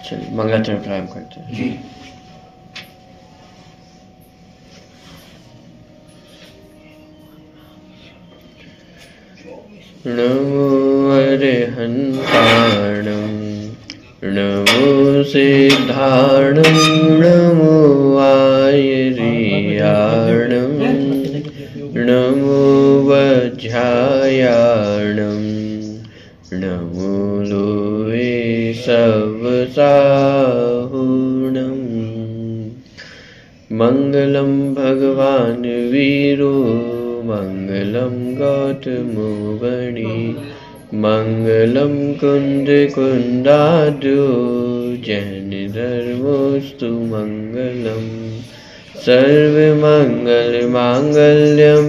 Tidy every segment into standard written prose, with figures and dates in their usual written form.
चलिए मंगलाचरण प्रारंभ करते हैं जी। नमो अरिहन्ताणं नमो सिद्धाणं नमो आयर्याणं नमो वज्रायाणं नमो लोहे सवसाहुणं मंगलं भगवान् वीरो मंगलं गौतमो वणि मंगलं कुन्दकुन्दाद्यो जैनधर्मोऽस्तु मंगलं सर्वमङ्गलमाङ्गल्यं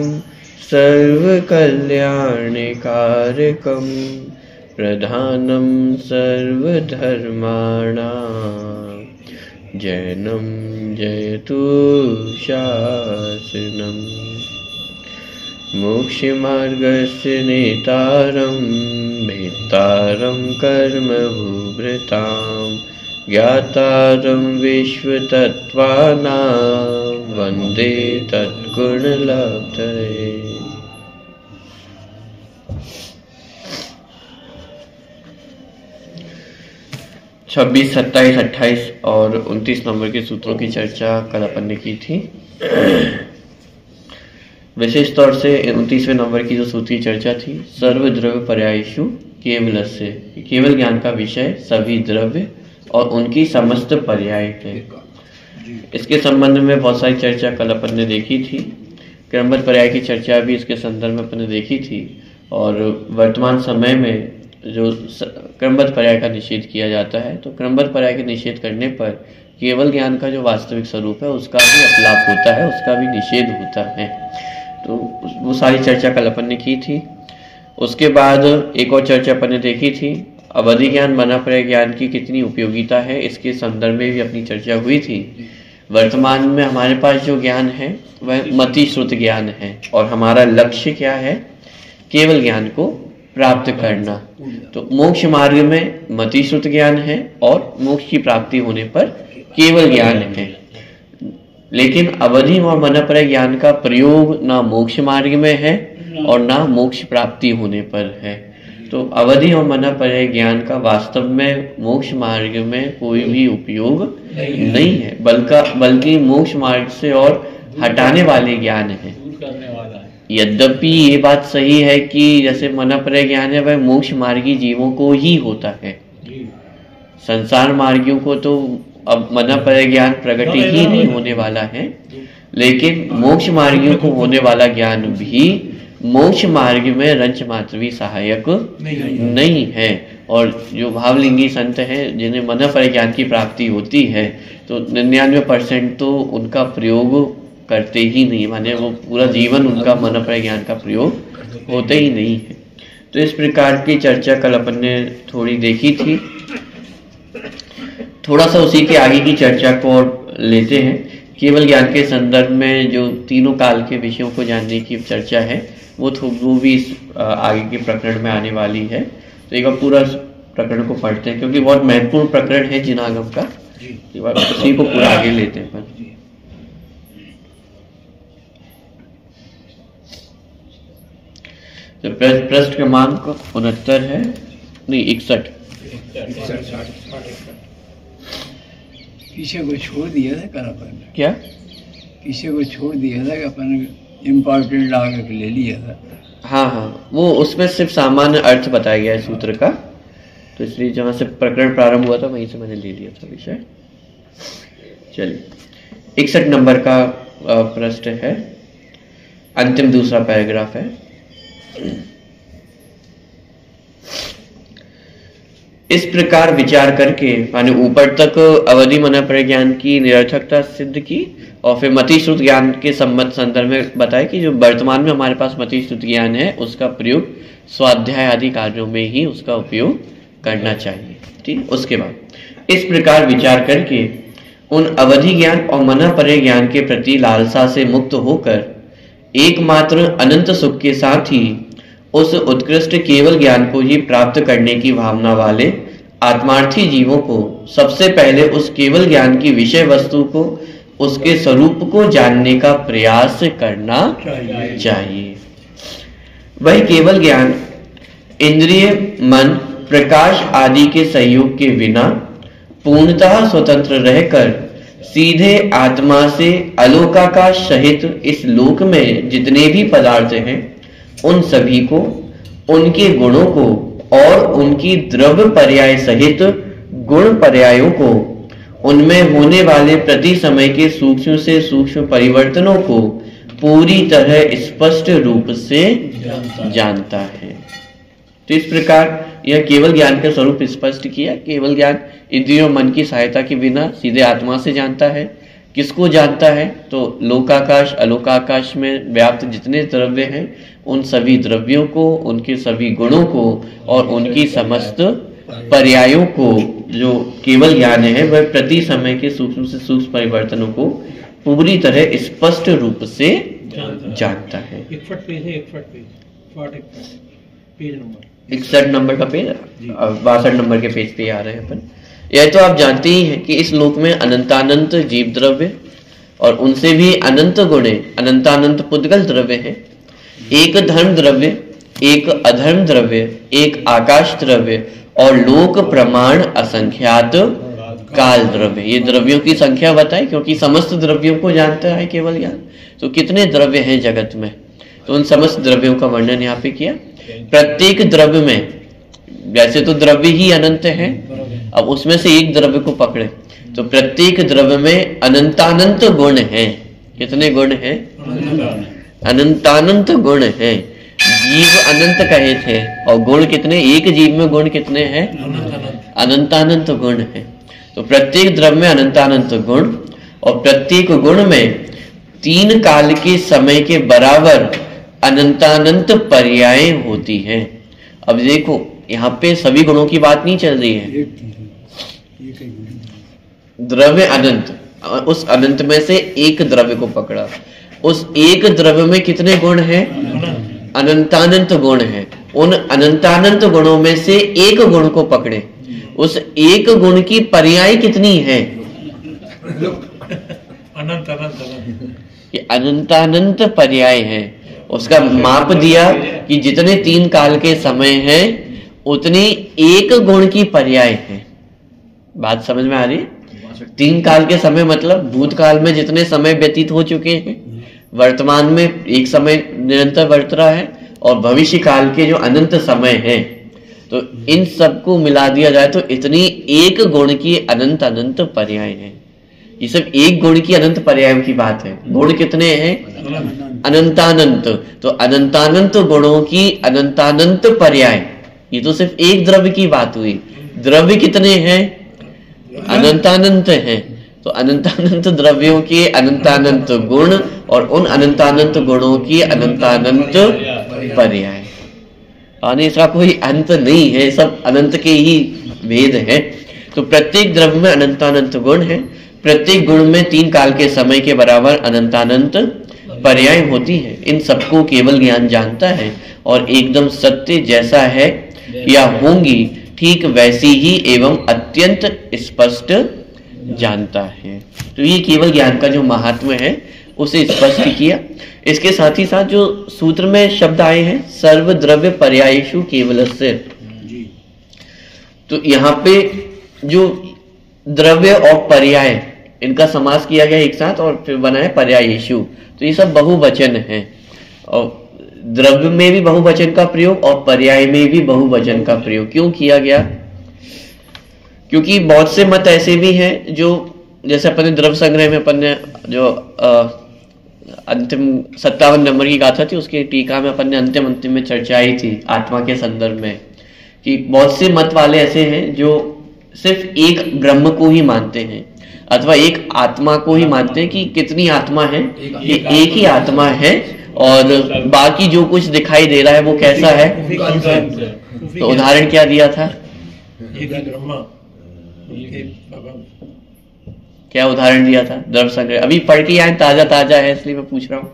सर्वकल्याणकारकं प्रधानं सर्वधर्माणां जैनं जयतु शासनम् मोक्षमार्गस्य नेतारं भेत्तारं कर्मभूभृतां ज्ञातारं विश्वतत्त्वानां वन्दे तद्गुणलब्धये। छब्बीस, 27, 28 और 29 नंबर के सूत्रों की चर्चा कल अपन ने की थी। विशेष तौर से 29वें नंबर की जो सूत्री चर्चा थी, सर्वद्रव्य पर्यायेषु केवलस्य, केवल ज्ञान का विषय सभी द्रव्य और उनकी समस्त पर्याय है। इसके संबंध में बहुत सारी चर्चा कल अपन ने देखी थी। क्रमबद्ध पर्याय की चर्चा भी इसके संदर्भ में अपन ने देखी थी। और वर्तमान समय में जो क्रमबद्ध पर्याय का निषेध किया जाता है, तो क्रमबद्ध पर्याय के निषेध करने पर केवल ज्ञान का जो वास्तविक स्वरूप है उसका भी अपलाप होता है, उसका भी निषेध होता है। तो वो सारी चर्चा कल अपन ने की थी। उसके बाद एक और चर्चा अपन ने देखी थी, अवधि ज्ञान मनापर्याय ज्ञान की कितनी उपयोगिता है, इसके संदर्भ में भी अपनी चर्चा हुई थी। वर्तमान में हमारे पास जो ज्ञान है वह मति श्रुत ज्ञान है और हमारा लक्ष्य क्या है, केवल ज्ञान को प्राप्त करना। तो मोक्ष मार्ग में मति श्रुत ज्ञान है और मोक्ष की प्राप्ति होने पर केवल ज्ञान है। लेकिन अवधि और मनपर्याय ज्ञान का प्रयोग ना मोक्ष मार्ग में है और ना मोक्ष प्राप्ति होने पर है। तो अवधि और मनपर्याय ज्ञान का वास्तव में मोक्ष मार्ग में कोई भी उपयोग नहीं है, बल्कि मोक्ष मार्ग से और हटाने वाले ज्ञान है। यद्यपि ये बात सही है कि जैसे मनपर्याय ज्ञान है वह मोक्ष मार्गी जीवों को ही होता है, संसार मार्गियों को तो अब मनपर्याय ज्ञान प्रगति ही नहीं होने वाला है। लेकिन मोक्ष मार्गियों को होने वाला ज्ञान भी मोक्ष मार्ग में रंच मात्र भी सहायक नहीं है। और जो भावलिंगी संत हैं जिन्हें मनपर्याय ज्ञान की प्राप्ति होती है, तो 99% तो उनका प्रयोग करते ही नहीं, माने वो पूरा जीवन उनका मनपर्याय ज्ञान का प्रयोग होते ही नहीं है। तो इस प्रकार की चर्चा कल अपन ने थोड़ी देखी थी। थोड़ा सा उसी के आगे की चर्चा को और लेते हैं। केवल ज्ञान के संदर्भ में जो तीनों काल के विषयों को जानने की चर्चा है वो भी इस आगे के प्रकरण में आने वाली है। तो एक बार पूरा प्रकरण को पढ़ते हैं क्योंकि बहुत महत्वपूर्ण प्रकरण है जिनागम का, उसी को पूरा आगे लेते हैं। पर तो पृष्ठ क्रमांक 69 है, नहीं 61। पीछे को छोड़ दिया था कल अपन ने। क्या पीछे को छोड़ दिया था कि अपन इम्पोर्टेंट लाग के ले लिया था। हाँ, वो उसमें सिर्फ सामान्य अर्थ बताया गया है सूत्र का, तो इसलिए जहाँ से प्रकरण प्रारंभ हुआ था वहीं से मैंने ले लिया था विषय। चलिए 61 नंबर का पृष्ठ है, अंतिम दूसरा पैराग्राफ है। इस प्रकार विचार करके माने ऊपर तक अवधि मनपर्याय ज्ञान की निरर्थकता सिद्ध की और फिर मति श्रुत ज्ञान के संदर्भ में बताया कि जो वर्तमान में हमारे पास मति श्रुत ज्ञान है उसका प्रयोग स्वाध्याय आदि कार्यों में ही उसका उपयोग करना चाहिए। ठीक, उसके बाद इस प्रकार विचार करके उन अवधि ज्ञान और मनपर्याय ज्ञान के प्रति लालसा से मुक्त होकर एकमात्र अनंत सुख के साथ ही उस उत्कृष्ट केवल ज्ञान को ही प्राप्त करने की भावना वाले आत्मार्थी जीवों को सबसे पहले उस केवल ज्ञान की विषय वस्तु को, उसके स्वरूप को जानने का प्रयास करना चाहिए। वह केवल ज्ञान इंद्रिय, मन, प्रकाश आदि के सहयोग के बिना पूर्णतः स्वतंत्र रहकर सीधे आत्मा से अलोकाकाश सहित इस लोक में जितने भी पदार्थ हैं उन सभी को, उनके गुणों को और उनकी द्रव्य पर्याय सहित गुण पर्यायों को, उनमें होने वाले प्रति समय के सूक्ष्म से सूक्ष्म परिवर्तनों को पूरी तरह स्पष्ट रूप से जानता है। तो इस प्रकार यह केवल ज्ञान का स्वरूप स्पष्ट किया। केवल ज्ञान इंद्रियों मन की सहायता के बिना सीधे आत्मा से जानता है। किसको जानता है? तो लोकाकाश अलोकाकाश में व्याप्त जितने द्रव्य हैं उन सभी द्रव्यों को, उनके सभी गुणों को और उनकी समस्त पर्यायों को जो केवल ज्ञान है वह प्रति समय के सूक्ष्म से सूक्ष्म परिवर्तनों को पूरी तरह स्पष्ट रूप से जानता है। 61 नंबर का पेज, 62 नंबर के पेज पे आ रहे हैं अपन। यह तो आप जानते ही हैं कि इस लोक में अनंतानंत जीव द्रव्य और उनसे भी अनंत गुणे, अनंतानंत पुद्गल द्रव्य है। एक धर्म द्रव्य, एक अधर्म द्रव्य, एक आकाश द्रव्य और लोक प्रमाण असंख्यात काल द्रव्य। ये द्रव्यों की संख्या बताए क्योंकि समस्त द्रव्यों को जानता है केवल ज्ञान। तो कितने द्रव्य हैं जगत में, तो उन समस्त द्रव्यों का वर्णन यहाँ पे किया। प्रत्येक द्रव्य में, वैसे तो द्रव्य ही अनंत है, अब उसमें से एक द्रव्य को पकड़े तो प्रत्येक द्रव्य में अनंतानंत गुण हैं। कितने गुण हैं? अनंतानंत गुण हैं। जीव अनंत कहे थे और गुण कितने? एक जीव में गुण कितने हैं? अनंतानंत गुण हैं। तो प्रत्येक द्रव्य में अनंतानंत गुण और प्रत्येक गुण में 3 काल के समय के बराबर अनंतानंत पर्याय होती हैं। अब देखो यहाँ पे सभी गुणों की बात नहीं चल रही है। द्रव्य अनंत, उस अनंत में से एक द्रव्य को पकड़ा, उस एक द्रव्य में कितने गुण हैं? अनंतानंत गुण हैं। उन अनंतानंत गुणों में से एक गुण को पकड़े, उस एक गुण की पर्याय कितनी है? ये अनंतानंत पर्याय है। उसका माप दिया कि जितने 3 काल के समय हैं उतनी एक गुण की पर्याय है। बात समझ में आ रही है? 3 काल के समय मतलब भूतकाल में जितने समय व्यतीत हो चुके हैं, वर्तमान में एक समय निरंतर वर्त रहा है और भविष्य काल के जो अनंत समय है, तो इन सबको मिला दिया जाए तो इतनी एक गुण की अनंत अनंत पर्याय है। ये सब एक गुण की अनंत पर्यायों की बात है। गुण कितने हैं? अनंतानंत। तो अनंतानंत गुणों की अनंतानंत पर्याय, ये तो सिर्फ एक द्रव्य की बात हुई। द्रव्य कितने हैं? अनंतानंत हैं। तो अनंतानंत द्रव्यों के अनंतानंत गुण और उन अनंतानंत गुणों की अनंतानंत पर्याय, यानी इसका कोई अंत नहीं है, सब अनंत के ही भेद है। तो प्रत्येक द्रव्य में अनंतानंत गुण है, प्रत्येक गुण में 3 काल के समय के बराबर अनंतानंत पर्याय होती है। इन सबको केवल ज्ञान जानता है और एकदम सत्य जैसा है या होंगी ठीक वैसी ही एवं अत्यंत स्पष्ट जानता है। तो ये केवल ज्ञान का जो महात्म्य है उसे स्पष्ट किया। इसके साथ ही साथ जो सूत्र में शब्द आए हैं सर्व द्रव्य पर्यायेषु केवलस्य, तो यहाँ पे जो द्रव्य और पर्याय इनका समास किया गया एक साथ और फिर बना है पर्यायेषु। तो ये सब बहुवचन है और द्रव्य में भी बहुवचन का प्रयोग और पर्याय में भी बहुवचन का प्रयोग क्यों किया गया? क्योंकि बहुत से मत ऐसे भी हैं जो, जैसे अपन ने द्रव्य संग्रह में अपन ने जो अंतिम 57 नंबर की गाथा थी उसके टीका में अपन ने अंतिम में चर्चाई थी आत्मा के संदर्भ में, कि बहुत से मत वाले ऐसे हैं जो सिर्फ एक ब्रह्म को ही मानते हैं अथवा एक आत्मा को ही मानते हैं कि कितनी आत्मा है, कि एक ही आत्मा है और बाकी जो कुछ दिखाई दे रहा है वो कैसा है। तो उदाहरण क्या दिया था? क्या उदाहरण दिया था? द्रव्य संग्रह अभी पढ़ के आए, ताजा ताजा है इसलिए मैं पूछ रहा हूं।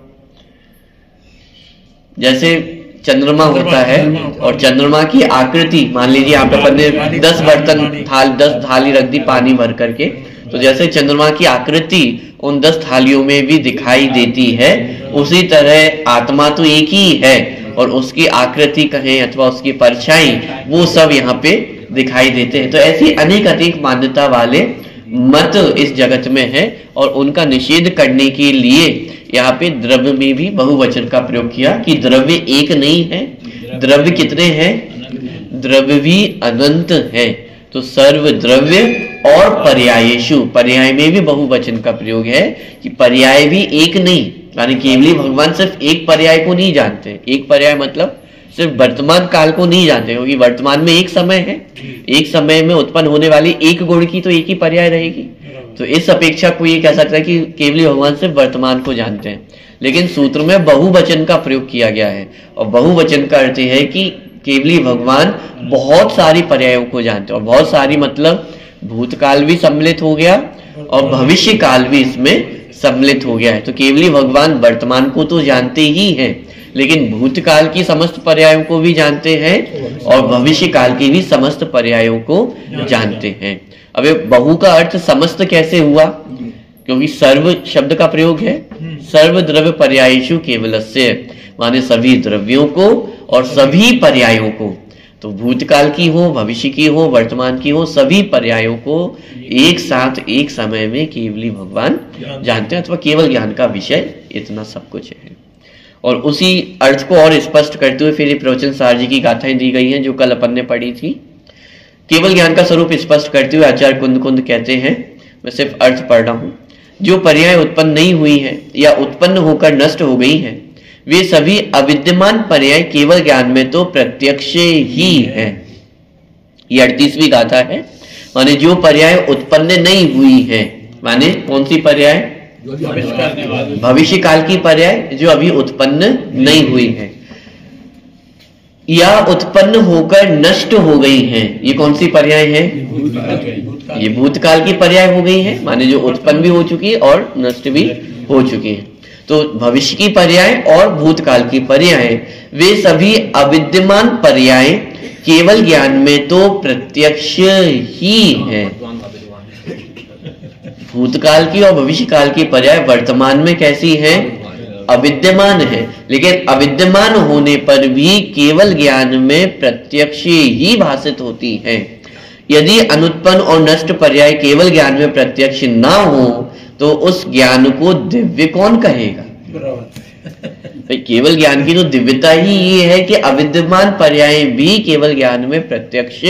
जैसे चंद्रमा होता है और चंद्रमा की आकृति, मान लीजिए आप अपन ने 10 बर्तन 10 थाली रख दी पानी भर करके, तो जैसे चंद्रमा की आकृति उन 10 थालियों में भी दिखाई देती है, उसी तरह आत्मा तो एक ही है और उसकी आकृति कहें अथवा उसकी परछाई, वो सब यहाँ पे दिखाई देते हैं। तो ऐसी अनेक मान्यता वाले मत इस जगत में है और उनका निषेध करने के लिए यहाँ पे द्रव्य में भी बहुवचन का प्रयोग किया कि द्रव्य एक नहीं है, द्रव्य कितने हैं, द्रव्य भी अनंत है। तो सर्व द्रव्य और पर्यायेषु, पर्याय में भी बहुवचन का प्रयोग है कि पर्याय भी एक नहीं, यानी केवली भगवान सिर्फ एक पर्याय को नहीं जानते। एक पर्याय मतलब सिर्फ वर्तमान काल को नहीं जानते, क्योंकि वर्तमान में एक समय है, एक समय में उत्पन्न होने वाली एक गुण की तो एक ही पर्याय रहेगी। तो इस अपेक्षा को ये कह सकता है कि केवली भगवान सिर्फ वर्तमान को जानते हैं। लेकिन सूत्र में बहुवचन का प्रयोग किया गया है और बहुवचन का अर्थ है कि केवली भगवान बहुत सारी पर्यायों को जानते हैं। और बहुत सारी मतलब भूतकाल भी सम्मिलित हो गया और भविष्य काल भी इसमें सम्मिलित हो गया है। तो केवली भगवान वर्तमान को तो जानते ही हैं, लेकिन भूतकाल की समस्त पर्यायों को भी जानते हैं और भविष्य काल की भी समस्त पर्यायों को जानते हैं। अब ये बहु का अर्थ समस्त कैसे हुआ, क्योंकि सर्व शब्द का प्रयोग है। सर्व द्रव्य पर्यायेषु केवलस्य, माने सभी द्रव्यों को और सभी पर्यायों को, तो भूतकाल की हो, भविष्य की हो, वर्तमान की हो, सभी पर्यायों को एक साथ एक समय में केवली भगवान जानते हैं, अथवा केवल ज्ञान का विषय इतना सब कुछ है। और उसी अर्थ को और स्पष्ट करते हुए फिर प्रवचन सार जी की गाथाएं दी गई हैं जो कल अपन ने पढ़ी थी। केवल ज्ञान का स्वरूप स्पष्ट करते हुए आचार्य कुंद कुंद कहते हैं, मैं सिर्फ अर्थ पढ़ रहा हूं, जो पर्याय उत्पन्न नहीं हुई है या उत्पन्न होकर नष्ट हो गई है, वे सभी अविद्यमान पर्याय केवल ज्ञान में तो प्रत्यक्ष ही है। ये 38वीं गाथा है। माने जो पर्याय उत्पन्न नहीं हुई है, माने कौन सी पर्याय, भविष्य काल की पर्याय जो अभी उत्पन्न नहीं हुई है या उत्पन्न होकर नष्ट हो गई हैं। ये कौन सी पर्याय है, ये भूतकाल की पर्याय हो गई है, माने जो उत्पन्न भी हो चुकी है और नष्ट भी हो चुकी है। तो भविष्य की पर्याय और भूतकाल की पर्याय वे सभी अविद्यमान पर्याय केवल ज्ञान में तो प्रत्यक्ष ही है। भूतकाल की और भविष्य काल की पर्याय वर्तमान में कैसी है, अविद्यमान है, लेकिन अविद्यमान होने पर भी केवल ज्ञान में प्रत्यक्ष ही भाषित होती है। यदि अनुत्पन्न और नष्ट पर्याय केवल ज्ञान में प्रत्यक्ष ना हो तो उस ज्ञान को दिव्य कौन कहेगा। तो केवल ज्ञान की तो दिव्यता ही ये है कि अविद्यमान पर्याय भी केवल ज्ञान में प्रत्यक्ष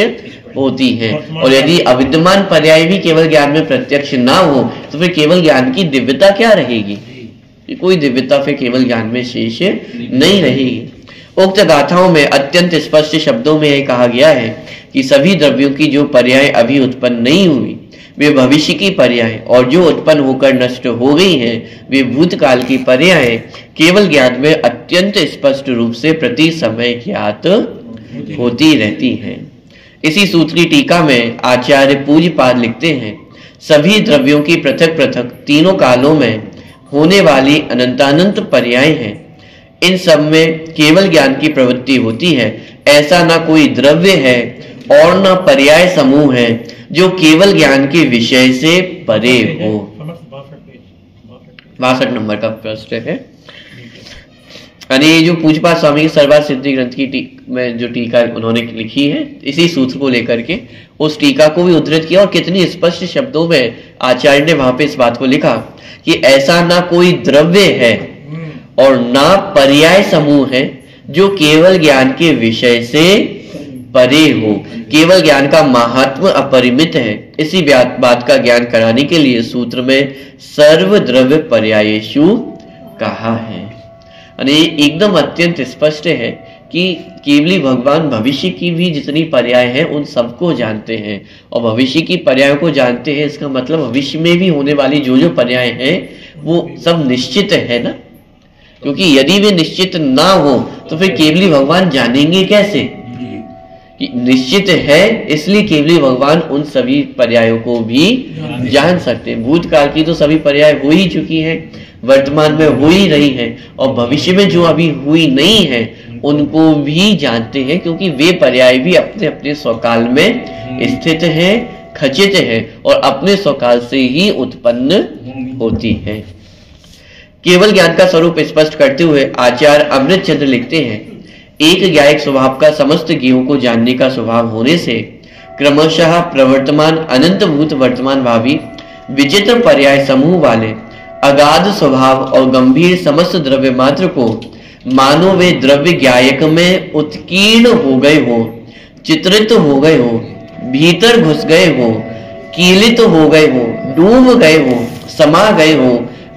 होती हैं, और यदि अविद्यमान पर्याय भी केवल ज्ञान में प्रत्यक्ष ना हो तो फिर केवल ज्ञान की दिव्यता क्या रहेगी, कोई दिव्यता फिर केवल ज्ञान में शेष नहीं रहेगी। उक्त गाथाओं में अत्यंत स्पष्ट शब्दों में यह कहा गया है कि सभी द्रव्यों की जो पर्याय अभी उत्पन्न नहीं हुई वे भविष्य की पर्याय, और जो उत्पन्न होकर नष्ट हो गई हैं वे भूतकाल की पर्याय केवल ज्ञान में अत्यंत स्पष्ट रूप से प्रति समय ज्ञात होती रहती हैं। इसी सूत्र की टीका में आचार्य पूज्यपाद लिखते हैं, सभी द्रव्यों की पृथक पृथक तीनों कालों में होने वाली अनंतानंत पर्याय हैं। इन सब में केवल ज्ञान की प्रवृत्ति होती है। ऐसा ना कोई द्रव्य है और ना पर्याय समूह है जो केवल ज्ञान के विषय से परे हो। 62 नंबर का प्रश्न है। यानी जो पूज्यपाद स्वामी की सर्वार्थ सिद्धि ग्रंथ की में जो टीका उन्होंने लिखी है, इसी सूत्र को लेकर के उस टीका को भी उद्धृत किया और कितनी स्पष्ट शब्दों में आचार्य ने वहां पे इस बात को लिखा कि ऐसा ना कोई द्रव्य है और ना पर्याय समूह है जो केवल ज्ञान के विषय से परे हो। केवल ज्ञान का महात्म अपरिमित है। इसी बात का ज्ञान कराने के लिए सूत्र में सर्व द्रव्य पर्यायेषु कहा है। यानी एकदम अत्यंत स्पष्ट है कि केवली भगवान भविष्य की भी जितनी पर्याय हैं उन सबको जानते हैं, और भविष्य की पर्यायों को जानते हैं इसका मतलब भविष्य में भी होने वाली जो जो पर्याय हैं वो सब निश्चित है ना, क्योंकि यदि वे निश्चित ना हो तो फिर केवली भगवान जानेंगे कैसे। कि निश्चित है इसलिए केवली भगवान उन सभी पर्यायों को भी जान सकते हैं। भूतकाल की तो सभी पर्याय हो ही चुकी हैं, वर्तमान में हो ही रही है, और भविष्य में जो अभी हुई नहीं है उनको भी जानते हैं, क्योंकि वे पर्याय भी अपने अपने स्वकाल में स्थित है, खचित है और अपने स्वकाल से ही उत्पन्न होती है। केवल ज्ञान का स्वरूप स्पष्ट करते हुए आचार्य अमृतचंद्र लिखते हैं, एक ज्ञायक स्वभाव का समस्त ज्ञों को जानने का स्वभाव होने से क्रमशः प्रवर्तमान अनंत भूत वर्तमान भावी विचित्र पर्याय समूह वाले अगाध स्वभाव और गंभीर समस्त द्रव्य मात्र को मानो वे द्रव्य ज्ञायक में उत्कीर्ण हो गए हो, चित्रित हो गए हो, भीतर घुस गए हो, कीलित हो गए हो, डूब गए हो, समा गए हो,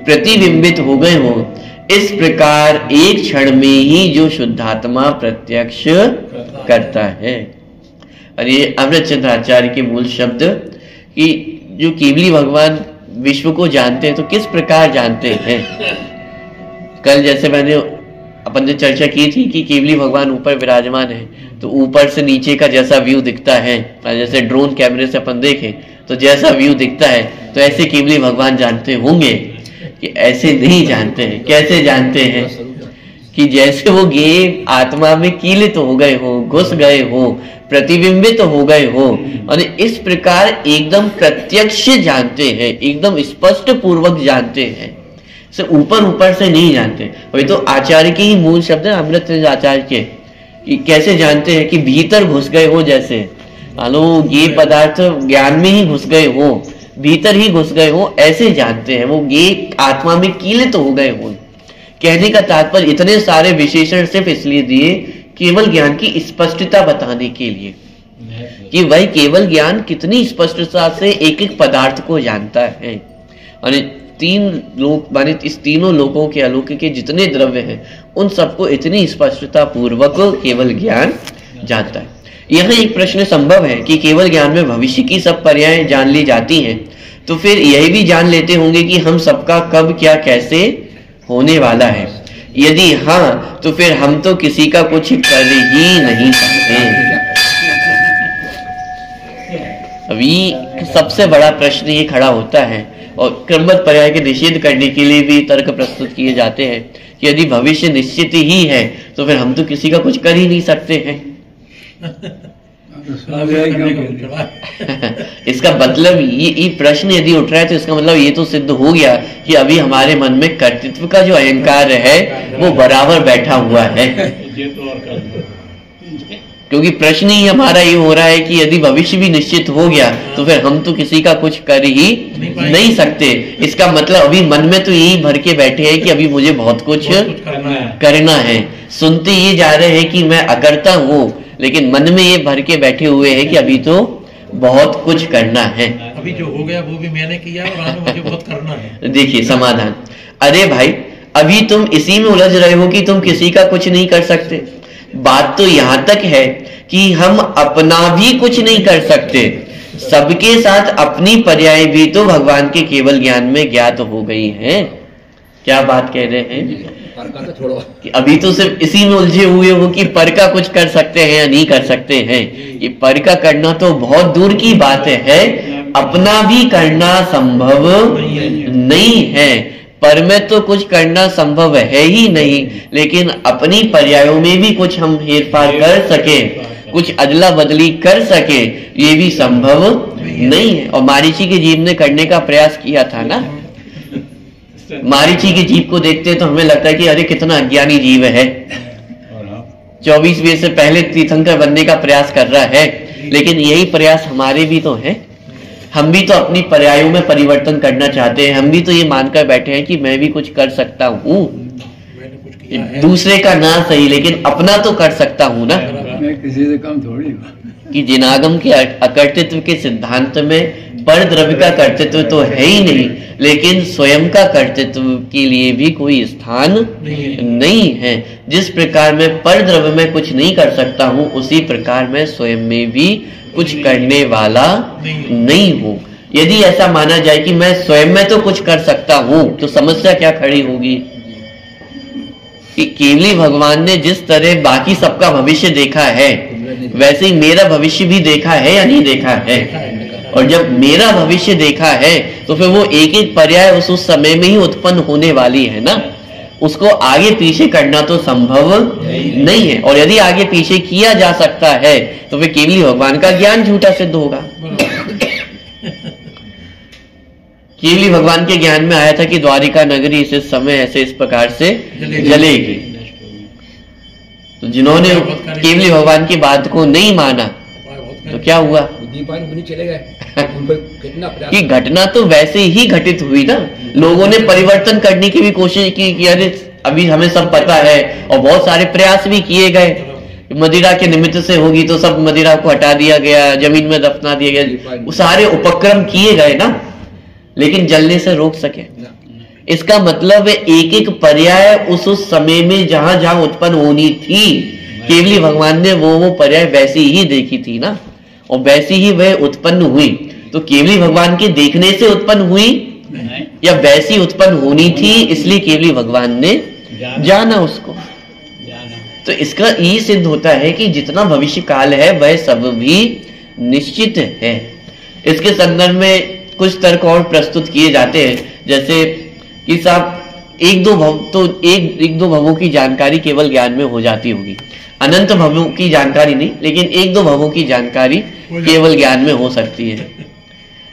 प्रतिबिंबित हो गए हो। इस प्रकार एक क्षण में ही जो शुद्धात्मा प्रत्यक्ष करता है। और ये अमृतचंद्र आचार्य के मूल शब्द कि जो केवली भगवान विश्व को जानते हैं तो किस प्रकार जानते हैं। कल जैसे मैंने अपन ने चर्चा की थी कि केवली भगवान ऊपर विराजमान है, तो ऊपर से नीचे का जैसा व्यू दिखता है, जैसे ड्रोन कैमरे से अपन देखें तो जैसा व्यू दिखता है, तो ऐसे केवली भगवान जानते होंगे कि ऐसे नहीं जानते हैं। कैसे जानते हैं कि जैसे वो गे आत्मा में कीलित हो गए हो, घुस गए हो, प्रतिबिंबित हो गए हो, और इस प्रकार एकदम प्रत्यक्ष जानते हैं, एकदम स्पष्ट पूर्वक जानते हैं, से ऊपर ऊपर से नहीं जानते। वही तो आचार्य के ही मूल शब्द है, अमृतचंद्र आचार्य के, कि कैसे जानते हैं कि भीतर घुस गए हो, जैसे मानो ये पदार्थ ज्ञान में ही घुस गए हो, भीतर ही घुस गए हो, ऐसे जानते हैं। वो ये आत्मा में कीलित हो गए हो। कहने का तात्पर्य इतने सारे विशेषण सिर्फ इसलिए दिए केवल ज्ञान की स्पष्टता बताने के लिए कि वह केवल ज्ञान कितनी स्पष्टता से एक एक पदार्थ को जानता है। और तीन लोक माने इस तीनों लोकों के अलौकिक के जितने द्रव्य हैं उन सबको इतनी स्पष्टता पूर्वक केवल ज्ञान जानता है। यह एक प्रश्न संभव है कि केवल ज्ञान में भविष्य की सब पर्याय जान ली जाती हैं, तो फिर यह भी जान लेते होंगे कि हम सबका कब क्या कैसे होने वाला है। यदि हाँ, तो फिर हम तो किसी का कुछ कर ही नहीं सकते। अभी सबसे बड़ा प्रश्न ये खड़ा होता है, और क्रमबद्ध पर्याय के निषेध करने के लिए भी तर्क प्रस्तुत किए जाते हैं कि यदि भविष्य निश्चित ही है तो फिर हम तो किसी का कुछ कर ही नहीं सकते हैं। इसका मतलब ये प्रश्न यदि उठ रहा है तो इसका मतलब ये तो सिद्ध हो गया कि अभी हमारे मन में कर्तृत्व का जो अहंकार है वो बराबर बैठा हुआ है। क्योंकि प्रश्न ही हमारा ये हो रहा है कि यदि भविष्य भी निश्चित हो गया तो फिर हम तो किसी का कुछ कर ही नहीं सकते। इसका मतलब अभी मन में तो यही भर के बैठे हैं कि अभी मुझे बहुत कुछ करना है। सुनते ये जा रहे हैं कि मैं अकर्ता हूँ, लेकिन मन में ये भर के बैठे हुए हैं कि अभी तो बहुत कुछ करना है। अभी जो हो गया वो भी मैंने किया और आगे मुझे बहुत करना है। देखिए समाधान, अरे भाई अभी तुम इसी में उलझ रहे हो कि तुम किसी का कुछ नहीं कर सकते। बात तो यहाँ तक है कि हम अपना भी कुछ नहीं कर सकते, सबके साथ अपनी पर्याय भी तो भगवान के केवल ज्ञान में ज्ञात हो गई है। क्या बात कह रहे हैं कि अभी तो सिर्फ इसी में उलझे हुए हो कि पर का कुछ कर सकते हैं या नहीं कर सकते हैं। ये पर का करना तो बहुत दूर की बात है, अपना भी करना संभव नहीं है। पर में तो कुछ करना संभव है ही नहीं, लेकिन अपनी पर्यायों में भी कुछ हम हेरफार कर सके, कुछ अदला बदली कर सके, ये भी संभव नहीं है। और मारीची के जीव ने करने का प्रयास किया था ना। मारीची के जीव को देखते तो हमें लगता है कि अरे कितना अज्ञानी जीव है, 24 वेद से पहले तीर्थंकर बनने का प्रयास कर रहा है। लेकिन यही प्रयास हमारे भी तो है। हम भी तो अपनी पर्यायों में परिवर्तन करना चाहते हैं। हम भी तो ये मानकर बैठे हैं कि मैं भी कुछ कर सकता हूँ, दूसरे का ना सही लेकिन अपना तो कर सकता हूँ ना। मैं किसी से कम थोड़ी कि जिनागम के अकर्तृत्व के सिद्धांत में पर द्रव्य का कर्तृत्व तो है ही नहीं, लेकिन स्वयं का कर्तृत्व के लिए भी कोई स्थान नहीं है। जिस प्रकार मैं पर द्रव्य में कुछ नहीं कर सकता हूँ, उसी प्रकार मैं स्वयं में भी कुछ करने वाला नहीं हूँ। यदि ऐसा माना जाए कि मैं स्वयं में तो कुछ कर सकता हूँ, तो समस्या क्या खड़ी होगी कि केवली भगवान ने जिस तरह बाकी सबका भविष्य देखा है, वैसे ही मेरा भविष्य भी देखा है या नहीं देखा है। और जब मेरा भविष्य देखा है तो फिर वो एक एक पर्याय उस समय में ही उत्पन्न होने वाली है ना, उसको आगे पीछे करना तो संभव नहीं है। और यदि आगे पीछे किया जा सकता है तो फिर केवली भगवान का ज्ञान झूठा सिद्ध होगा। केवली भगवान के ज्ञान में आया था कि द्वारिका नगरी इस समय ऐसे इस प्रकार से जलेगी। तो जिन्होंने केवली भगवान की बात को नहीं माना तो क्या हुआ चले गए कि घटना तो वैसे ही घटित हुई ना। लोगों ने परिवर्तन करने की भी कोशिश की कि अरे अभी हमें सब पता है, और बहुत सारे प्रयास भी किए गए। मदिरा के निमित्त से होगी तो सब मदिरा को हटा दिया गया, जमीन में दफना दिया गया, वो सारे उपक्रम किए गए ना, लेकिन जलने से रोक सके। इसका मतलब एक एक पर्याय उस समय में जहां जहां उत्पन्न होनी थी, केवली भगवान ने वो पर्याय वैसी ही देखी थी ना, और वैसी ही वह उत्पन्न हुई। तो केवली भगवान के देखने से उत्पन्न हुई या वैसी उत्पन्न होनी थी, इसलिए केवली भगवान ने जाना उसको। तो इसका ये सिद्ध होता है कि जितना भविष्य काल है वह सब भी निश्चित है। इसके संदर्भ में कुछ तर्क और प्रस्तुत किए जाते हैं, जैसे कि साहब एक दो भवों की जानकारी केवल ज्ञान में हो जाती होगी, अनंत भवों की जानकारी नहीं, लेकिन एक दो भवों की जानकारी केवल ज्ञान में हो सकती है।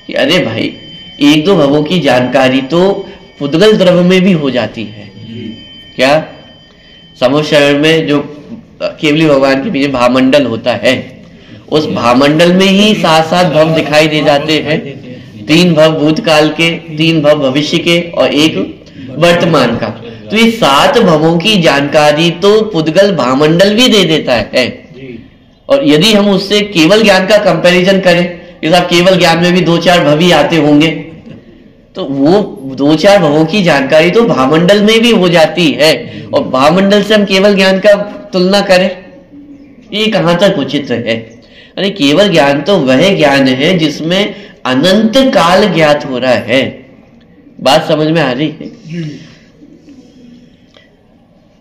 कि अरे भाई एक दो भवों की जानकारी तो पुद्गल द्रव्य में भी हो जाती है। क्या समुद्र शरण में जो केवली भगवान के पीछे भामंडल होता है, उस भामंडल में ही 7-7 भव दिखाई दे जाते हैं। 3 भव भूतकाल के, 3 भव भविष्य के और 1 वर्तमान का। तो ये 7 भवों की जानकारी तो पुद्गल भामंडल भी दे देता है। और यदि हम उससे केवल ज्ञान का कंपैरिजन करें कि साहब केवल ज्ञान में भी 2-4 भवी आते होंगे, तो वो 2-4 भवों की जानकारी तो भामंडल में भी हो जाती है, और भामंडल से हम केवल ज्ञान का तुलना करें, ये कहां तक उचित है? अरे केवल ज्ञान तो वह ज्ञान है जिसमें अनंत काल ज्ञात हो रहा है। बात समझ में आ रही है?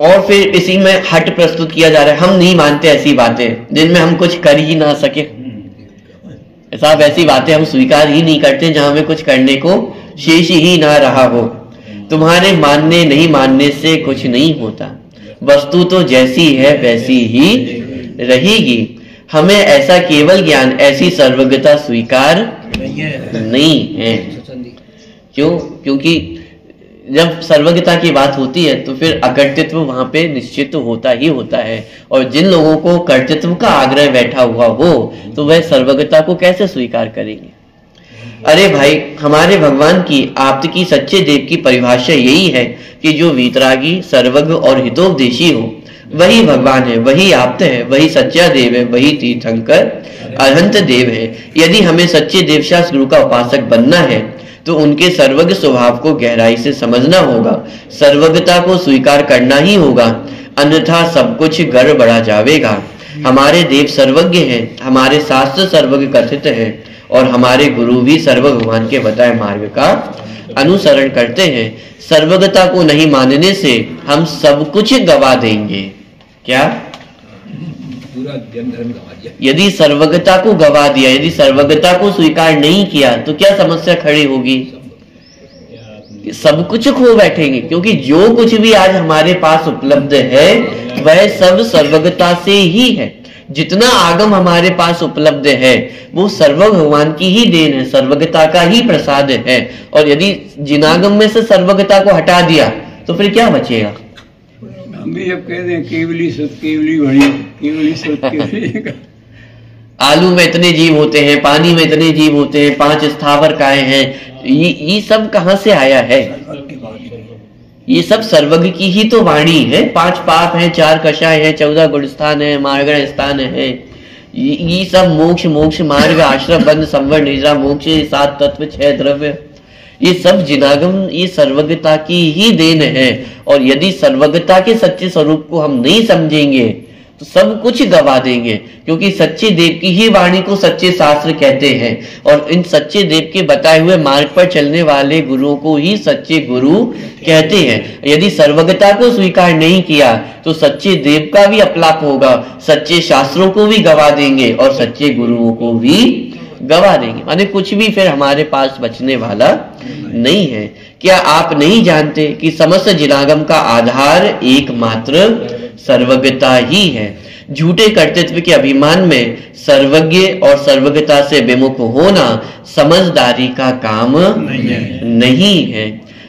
और फिर इसी में हट प्रस्तुत किया जा रहा है, हम नहीं मानते ऐसी बातें जिनमें हम कुछ कर ही ना सके। साहब ऐसी बातें हम स्वीकार ही नहीं करते जहां हमें कुछ करने को शेष ही ना रहा हो। तुम्हारे मानने नहीं मानने से कुछ नहीं होता, वस्तु तो जैसी है वैसी ही रहेगी। हमें ऐसा केवल ज्ञान, ऐसी सर्वज्ञता स्वीकार नहीं है। क्यों? क्योंकि जब सर्वज्ञता की बात होती है तो फिर अकर्तृत्व वहां पे निश्चित होता ही होता है, और जिन लोगों को कर्तृत्व का आग्रह बैठा हुआ हो तो वह सर्वज्ञता को कैसे स्वीकार करेंगे? अरे भाई हमारे भगवान की आप्त की सच्चे देव की परिभाषा यही है कि जो वीतरागी, सर्वज्ञ और हितोपदेशी हो वही भगवान है, वही आप्त है, वही सच्चा देव है, वही तीर्थंकर अरहंत देव है। यदि हमें सच्चे देवशास्त्र गुरु का उपासक बनना है तो उनके सर्वज्ञ स्वभाव को गहराई से समझना होगा, सर्वज्ञता को स्वीकार करना ही होगा, अन्यथा सब कुछ गड़बड़ा जाएगा। हमारे देव सर्वज्ञ हैं, हमारे शास्त्र सर्वज्ञ कथित हैं, और हमारे गुरु भी सर्व भगवान के बताए मार्ग का अनुसरण करते हैं। सर्वज्ञता को नहीं मानने से हम सब कुछ गवा देंगे। क्या? पूरा धर्म गवा दिया। यदि सर्वज्ञता को गवा दिया, यदि सर्वज्ञता को स्वीकार नहीं किया तो क्या समस्या खड़ी होगी? सब कुछ खो बैठेंगे, क्योंकि जो कुछ भी आज हमारे पास उपलब्ध है वह सब सर्वज्ञता से ही है। जितना आगम हमारे पास उपलब्ध है वो सर्व भगवान की ही देन है, सर्वज्ञता का ही प्रसाद है। और यदि जिनागम में से सर्वज्ञता को हटा दिया तो फिर क्या बचेगा? हम भी जब कहते हैं केवली सुत केवली बड़ी, केवली सुत केवली आलू में इतने जीव होते हैं, पानी में इतने जीव होते हैं, 5 स्थावर काय हैं, ये सब कहां से आया है? ये सब सर्वज्ञ की ही तो वाणी है। 5 पाप हैं, 4 कषाय है, 14 गुणस्थान है, मार्गण स्थान है, ये सब मोक्ष मार्ग, आश्रम बंध, संवर, निद्रा, मोक्ष, 7 तत्व, 6 द्रव्य, ये सब जिनागम, ये सर्वज्ञता की ही देन है। और यदि सर्वज्ञता के सच्चे स्वरूप को हम नहीं समझेंगे तो सब कुछ गवा देंगे, क्योंकि सच्चे देव की ही वाणी को सच्चे शास्त्र कहते हैं, और इन सच्चे देव के बताए हुए मार्ग पर चलने वाले गुरुओं को ही सच्चे गुरु कहते हैं। यदि सर्वज्ञता को स्वीकार नहीं किया तो सच्चे देव का भी अपलाप होगा, सच्चे शास्त्रों को भी गवा देंगे और सच्चे गुरुओं को भी गवा देंगे, माने कुछ भी फिर हमारे पास बचने वाला नहीं है। क्या आप नहीं जानते कि समस्त जिनागम का आधार एकमात्र सर्वज्ञता ही है। झूठे कर्तृत्व के अभिमान में सर्वज्ञ और सर्वज्ञता से विमुख होना समझदारी का काम नहीं है।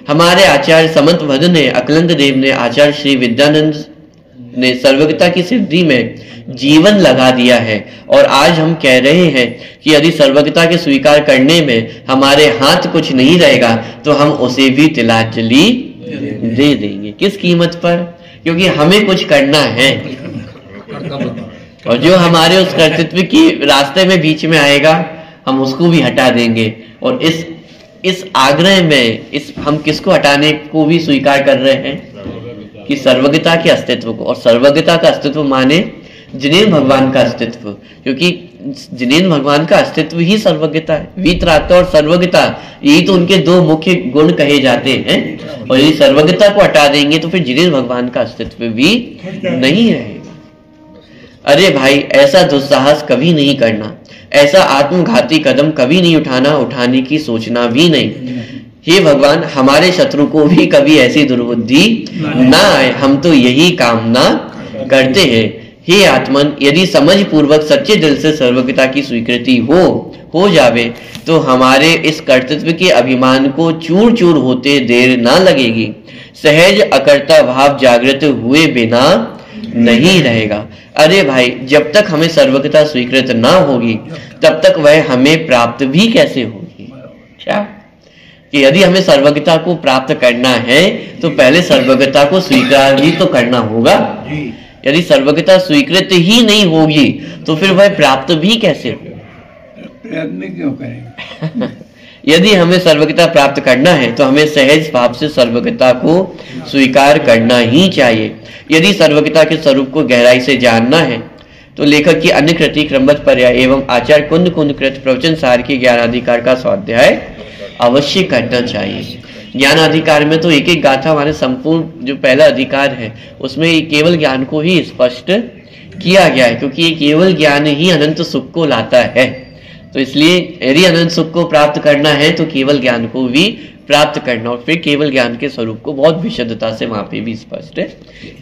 हमारे आचार्य समंत भद्र ने, अकलंद देव ने, आचार्य श्री विद्यानंद ने सर्वज्ञता की सिद्धि में जीवन लगा दिया है और आज हम कह रहे हैं कि यदि सर्वज्ञता के स्वीकार करने में हमारे हाथ कुछ नहीं रहेगा तो हम उसे भी तिलांजलि दे देंगे। किस कीमत पर? क्योंकि हमें कुछ करना है और जो हमारे उस कर्तृत्व की रास्ते में बीच में आएगा हम उसको भी हटा देंगे। और इस आग्रह में हम किसको हटाने को भी स्वीकार कर रहे हैं कि सर्वज्ञता के अस्तित्व को। और सर्वज्ञता का अस्तित्व माने जिनेन्द्र भगवान का अस्तित्व, क्योंकि जिनेन्द्र भगवान का अस्तित्व ही सर्वज्ञता है। वीतरागता और सर्वज्ञता यही तो उनके दो मुख्य गुण कहे जाते हैं। और यदि सर्वज्ञता को हटा देंगे तो फिर जिनेन्द्र भगवान का अस्तित्व भी नहीं रहेगा। अरे भाई, ऐसा दुस्साहस कभी नहीं करना, ऐसा आत्मघाती कदम कभी नहीं उठाना, उठाने की सोचना भी नहीं। हे भगवान, हमारे शत्रु को भी कभी ऐसी दुर्बुद्धि ना आए, हम तो यही कामना करते हैं। हे आत्मन, यदि समझ पूर्वक सच्चे दिल से सर्वज्ञता की स्वीकृति हो जावे तो हमारे इस कर्तृत्व के अभिमान को चूर चूर होते देर ना लगेगी। सहज अकर्ता भाव जागृत हुए बिना नहीं रहेगा। अरे भाई, जब तक हमें सर्वज्ञता स्वीकृत ना होगी तब तक वह हमें प्राप्त भी कैसे होगी? क्या कि यदि हमें सर्वज्ञता को प्राप्त करना है तो पहले सर्वज्ञता को स्वीकार ही तो करना होगा। यदि सर्वज्ञता स्वीकृत ही नहीं होगी तो फिर वह प्राप्त भी कैसे होगी? प्रयत्न क्यों करेंगे? यदि हमें सर्वज्ञता प्राप्त करना है तो हमें सहज भाव से सर्वज्ञता को स्वीकार करना ही चाहिए। यदि सर्वज्ञता के स्वरूप को गहराई से जानना है तो लेखक की अन्य कृति क्रमबद्ध पर्याय एवं आचार्य कुंद कुंद कृत प्रवचन सार के ज्ञानाधिकार का स्वाध्याय अवश्य करना चाहिए। ज्ञानाधिकार में तो एक एक गाथा हमारे संपूर्ण जो पहला अधिकार है उसमें केवल ज्ञान को ही स्पष्ट किया गया है, क्योंकि ये केवल ज्ञान ही अनंत सुख को लाता है। तो इसलिए यदि अनंत सुख को प्राप्त करना है तो केवल ज्ञान को भी प्राप्त करना, और फिर केवल ज्ञान के स्वरूप को बहुत विशुद्धता से वहां पे भी स्पष्ट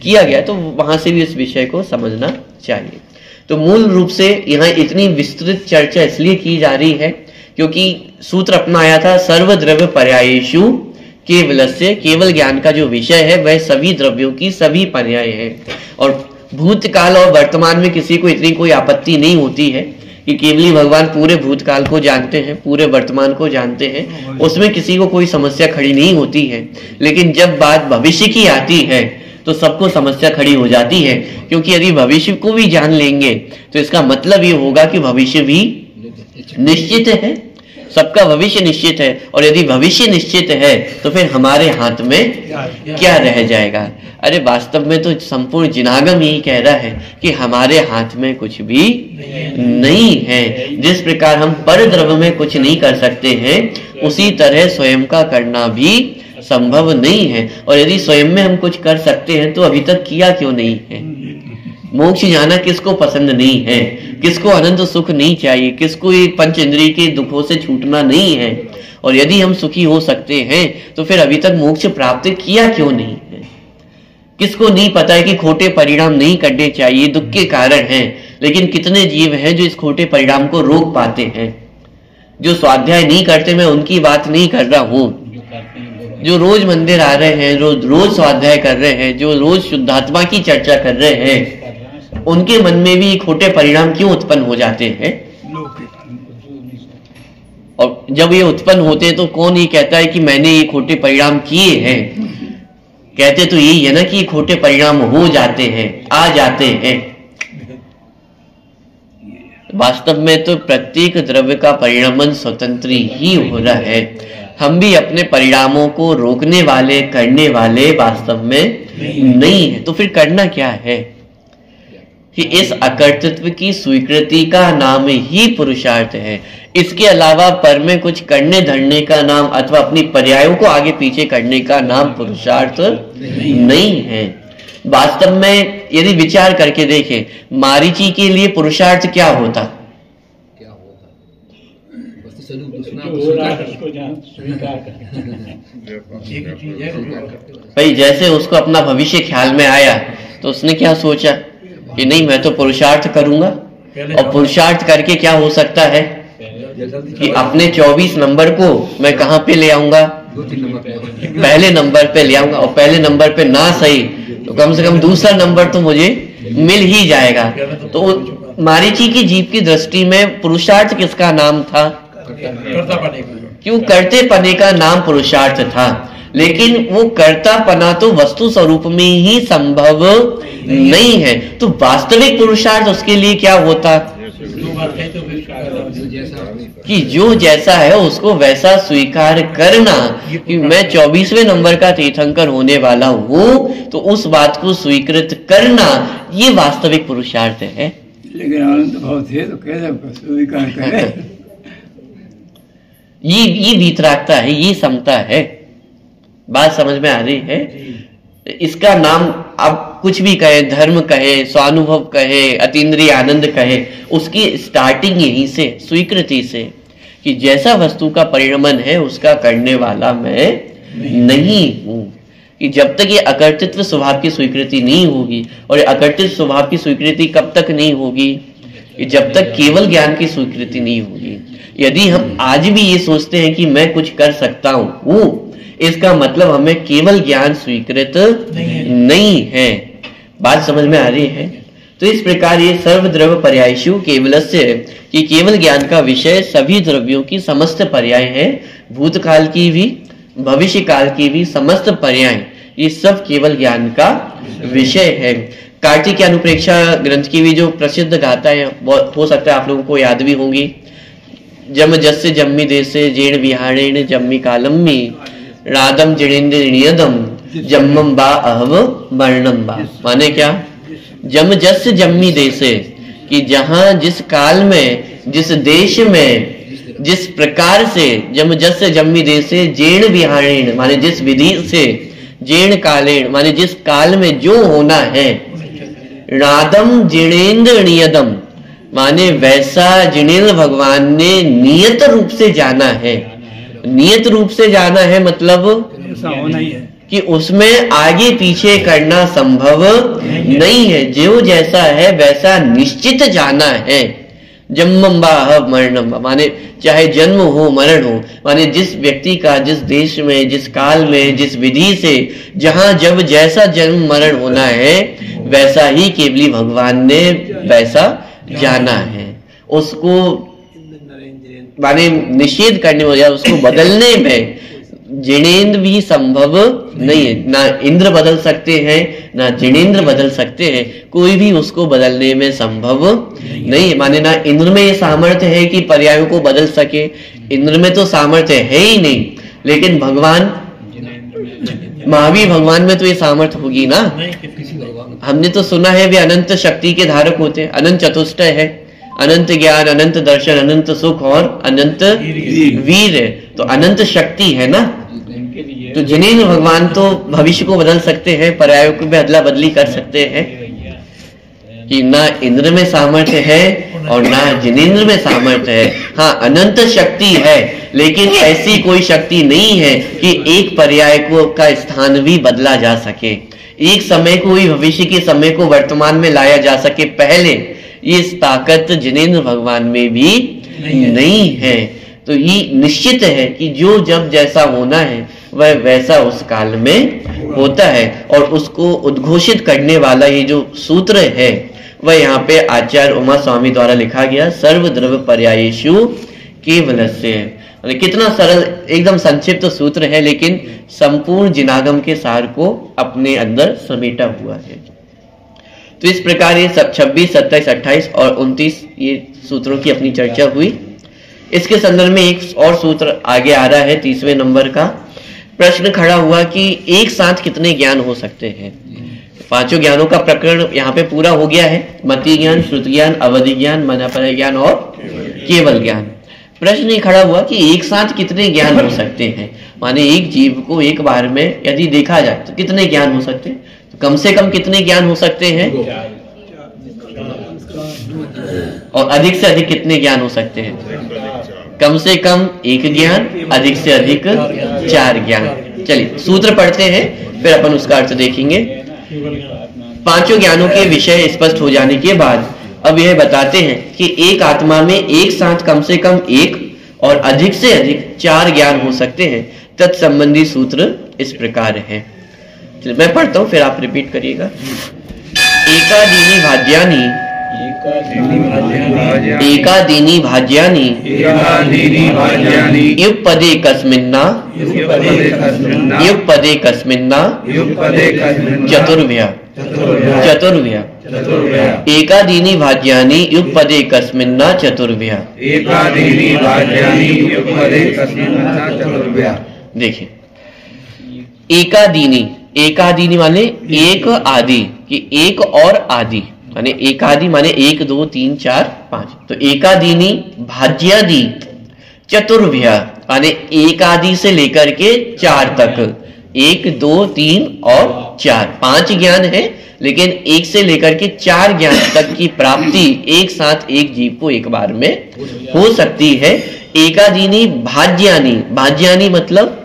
किया गया, तो वहां से भी इस विषय को समझना चाहिए। तो मूल रूप से यहाँ इतनी विस्तृत चर्चा इसलिए की जा रही है क्योंकि सूत्र अपना आया था सर्वद्रव्य पर्यायेषु केवलस्य। केवल ज्ञान का जो विषय है वह सभी द्रव्यों की सभी पर्याय है। और भूतकाल और वर्तमान में किसी को इतनी कोई आपत्ति नहीं होती है कि केवली भगवान पूरे भूतकाल को जानते हैं, पूरे वर्तमान को जानते हैं, उसमें किसी को कोई समस्या खड़ी नहीं होती है। लेकिन जब बात भविष्य की आती है तो सबको समस्या खड़ी हो जाती है, क्योंकि यदि भविष्य को भी जान लेंगे तो इसका मतलब ये होगा कि भविष्य भी निश्चित है, सबका भविष्य निश्चित है। और यदि भविष्य निश्चित है तो फिर हमारे हाथ में क्या रह जाएगा? अरे वास्तव में तो संपूर्ण जिनागम यही कह रहा है कि हमारे हाथ में कुछ भी नहीं है। जिस प्रकार हम पर द्रव्य में कुछ नहीं कर सकते हैं उसी तरह स्वयं का करना भी संभव नहीं है। और यदि स्वयं में हम कुछ कर सकते हैं तो अभी तक किया क्यों नहीं है? मोक्ष जाना किसको पसंद नहीं है? किसको अनंत सुख नहीं चाहिए? किसको ये पंच इंद्रिय के दुखों से छूटना नहीं है? और यदि हम सुखी हो सकते हैं तो फिर अभी तक मोक्ष प्राप्त किया क्यों नहीं है? किसको नहीं पता है कि खोटे परिणाम नहीं करने चाहिए, दुख के कारण हैं, लेकिन कितने जीव हैं जो इस खोटे परिणाम को रोक पाते हैं? जो स्वाध्याय नहीं करते, मैं उनकी बात नहीं कर रहा हूं, जो रोज मंदिर आ रहे हैं, रोज स्वाध्याय कर रहे हैं, जो रोज शुद्धात्मा की चर्चा कर रहे हैं, उनके मन में भी खोटे परिणाम क्यों उत्पन्न हो जाते हैं? और जब ये उत्पन्न होते हैं तो कौन ये कहता है कि मैंने ये खोटे परिणाम किए हैं? कहते तो यही है ना कि खोटे परिणाम हो जाते हैं, आ जाते हैं। वास्तव में तो प्रत्येक द्रव्य का परिणामन स्वतंत्र ही हो रहा है। हम भी अपने परिणामों को रोकने वाले, करने वाले वास्तव में नहीं है। तो फिर करना क्या है कि इस अकर्तृत्व की स्वीकृति का नाम ही पुरुषार्थ है। इसके अलावा पर में कुछ करने धरने का नाम अथवा अपनी पर्यायों को आगे पीछे करने का नाम पुरुषार्थ नहीं है। वास्तव में यदि विचार करके देखें, मारीची के लिए पुरुषार्थ क्या होता? हो रहा है उसको जहाँ स्वीकार कर। एक चीज है भाई जैसे उसको अपना भविष्य ख्याल में आया तो उसने क्या सोचा कि नहीं मैं तो पुरुषार्थ करूंगा, और पुरुषार्थ करके क्या हो सकता है कि अपने 24 नंबर को मैं कहाँ पे ले आऊंगा, 2-3 नंबर पे पहले नंबर पे ले आऊंगा, और पहले नंबर पे ना सही तो कम से कम दूसरा नंबर तो मुझे मिल ही जाएगा। तो मारीची की जीव की दृष्टि में पुरुषार्थ किसका नाम था? करता पड़े क्यों? करते पने का नाम पुरुषार्थ था, लेकिन वो करता पना तो वस्तु स्वरूप में ही संभव नहीं है। तो वास्तविक पुरुषार्थ उसके लिए क्या होता दो बार कही तो फिर जैसा कि जो जैसा है उसको वैसा स्वीकार करना कि मैं 24वें नंबर का तीर्थंकर होने वाला हूँ, तो उस बात को स्वीकृत करना ये वास्तविक पुरुषार्थ है। लेकिन आनंद भाव थे तो कैसे स्वीकार करें? ये वीतरागता है, ये समता है। बात समझ में आ रही है? इसका नाम आप कुछ भी कहे, धर्म कहे, स्वानुभव कहे, अतीन्द्रिय आनंद कहे, उसकी स्टार्टिंग यहीं से, स्वीकृति से, कि जैसा वस्तु का परिणमन है उसका करने वाला मैं नहीं हूं। कि जब तक ये अकर्तृत्व स्वभाव की स्वीकृति नहीं होगी, और अकर्तृत्व स्वभाव की स्वीकृति कब तक नहीं होगी? जब तक केवल ज्ञान की स्वीकृति नहीं होगी। यदि हम आज भी ये सोचते हैं कि मैं कुछ कर सकता हूं, इसका मतलब हमें केवल ज्ञान स्वीकृत नहीं है। बात समझ में आ रही है? तो इस प्रकार ये सर्वद्रव्य पर्यायशु केवलस्य, कि केवल ज्ञान का विषय सभी द्रव्यों की समस्त पर्याय है, भूतकाल की भी भविष्य काल की भी समस्त पर्याय, ये सब केवल ज्ञान का विषय है। कार्तिक अनुप्रेक्षा ग्रंथ की भी जो प्रसिद्ध गाथा है, हो सकता है आप लोगों को याद भी होंगी। जम जस्य जम्मी देशे जेण विहारेण जम्मी कालम्मी रादम जिणेन्द्र नियदम जम्मम बा अहव वर्णम बा। माने क्या? जम जस्य जम्मी देशे, कि जहां जिस काल में, जिस देश में, जिस प्रकार से, जम जस्य जम्मी देशे जेण विहारेण माने जिस विधि से, जेण कालेण माने जिस काल में जो होना है, रादम जिणेन्द्र नियदम माने वैसा जिनेन्द्र भगवान ने नियत रूप से जाना है। नियत रूप से जाना है मतलब ऐसा होना ही है कि उसमें आगे पीछे करना संभव नहीं है। जो जैसा है वैसा निश्चित जाना है। जन्मम्बा मरणम्बा माने चाहे जन्म हो मरण हो, माने जिस व्यक्ति का जिस देश में, जिस काल में, जिस विधि से, जहां जब जैसा जन्म मरण होना है, वैसा ही केवली भगवान ने वैसा जाना है। उसको माने निषेध करने हो जाए, उसको बदलने में जिनेन्द्र भी संभव नहीं है। ना इंद्र बदल सकते हैं, ना जिनेन्द्र बदल सकते हैं, कोई भी उसको बदलने में संभव नहीं है। माने ना इंद्र में ये सामर्थ्य है कि पर्यायों को बदल सके, इंद्र में तो सामर्थ्य है ही नहीं। लेकिन भगवान, महावीर भगवान में तो ये सामर्थ्य होगी ना। हमने तो सुना है वे अनंत शक्ति के धारक होते हैं, अनंत चतुष्टय है, अनंत ज्ञान, अनंत दर्शन, अनंत सुख और अनंत वीर है, तो अनंत शक्ति है ना। तो जिनेन्द्र भगवान तो भविष्य को बदल सकते हैं, पर्यायों को भी अदला बदली कर सकते हैं। कि ना इंद्र में सामर्थ्य है और ना जिनेन्द्र में सामर्थ्य है। हाँ, अनंत शक्ति है, लेकिन ऐसी कोई शक्ति नहीं है कि एक पर्याय को का स्थान भी बदला जा सके, एक समय को भी भविष्य के समय को वर्तमान में लाया जा सके पहले। ये ताकत जिनेन्द्र भगवान में भी नहीं है। तो ये निश्चित है कि जो जब जैसा होना है वह वैसा उस काल में होता है। और उसको उद्घोषित करने वाला ये जो सूत्र है वह यहाँ पे आचार्य उमा स्वामी द्वारा लिखा गया, सर्वद्रव्य पर्यायेषु केवलस्य। कितना सरल, एकदम संक्षिप्त सूत्र है, लेकिन संपूर्ण जिनागम के सार को अपने अंदर समेटा हुआ है। तो इस प्रकार ये 26, 27, 28 और 29 ये सूत्रों की अपनी चर्चा हुई। इसके संदर्भ में एक और सूत्र आगे आ रहा है, 30वें नंबर का। प्रश्न खड़ा हुआ कि एक साथ कितने ज्ञान हो सकते हैं। पांचों ज्ञानों का प्रकरण यहाँ पे पूरा हो गया है, मति ज्ञान, श्रुति ज्ञान, अवधि ज्ञान, मनापरय ज्ञान और केवल ज्ञान। प्रश्न ये खड़ा हुआ कि एक साथ कितने ज्ञान हो सकते हैं। माने एक जीव को एक बार में यदि देखा जाए तो कितने ज्ञान हो सकते हैं, तो कम से कम कितने ज्ञान हो सकते हैं, और अधिक से अधिक कितने ज्ञान हो सकते हैं। कम से कम एक ज्ञान, अधिक से अधिक चार ज्ञान। चलिए सूत्र पढ़ते हैं, फिर अपन उसका अर्थ देखेंगे। पांचों ज्ञानों के विषय स्पष्ट हो जाने के बाद अब यह बताते हैं कि एक आत्मा में एक साथ कम से कम एक और अधिक से अधिक चार ज्ञान हो सकते हैं। तत्संबंधी सूत्र इस प्रकार है। चलिए मैं पढ़ता हूं, फिर आप रिपीट करिएगा। एकादीनि भाज्यानि युगपदे कस्मिन्ना चतुर्भ्या एकादीनि भाज्यानि युगपदे कस्मिन्ना चतुर्भ्या। देखिए एकादीनि माने एक आदि कि एक और आदि, माने एकादि माने 1 2 3 4 5। तो एकादीनि भाज्यादि चतुर्भ्या माने एक आदि से लेकर के 4 तक, 1 2 3 और 4, 5 ज्ञान है, लेकिन 1 से लेकर के 4 ज्ञान तक की प्राप्ति एक साथ एक जीव को एक बार में हो सकती है। एकादीनि भाज्यानि मतलब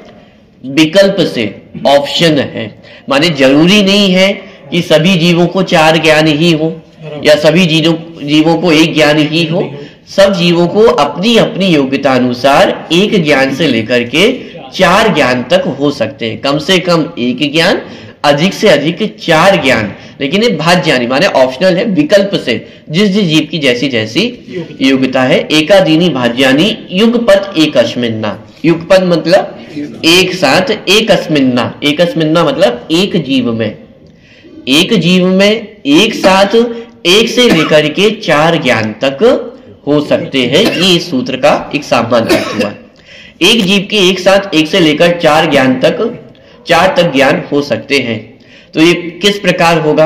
विकल्प से, ऑप्शन है, माने जरूरी नहीं है कि सभी जीवों को 4 ज्ञान ही हो या सभी जीवों को एक ज्ञान ही हो। सब जीवों को अपनी अपनी योग्यता अनुसार एक ज्ञान से लेकर के 4 ज्ञान तक हो सकते हैं। कम से कम एक ज्ञान, अधिक से अधिक 4 ज्ञान, लेकिन ये भाज्यानि माने ऑप्शनल है, विकल्प से, जिस जीव की जैसी जैसी योग्यता है। एकादीनि भाज्यानि युगपत् एकस्मिन्ना, युगपत् मतलब एक साथ, एकस्मिन्ना मतलब एक जीव में, एक साथ एक से लेकर के 4 ज्ञान तक हो सकते हैं। ये इस सूत्र का एक सामान्य अर्थ हुआ। एक जीव के एक साथ एक से लेकर 4 ज्ञान तक, 4 तक ज्ञान हो सकते हैं। तो ये किस प्रकार होगा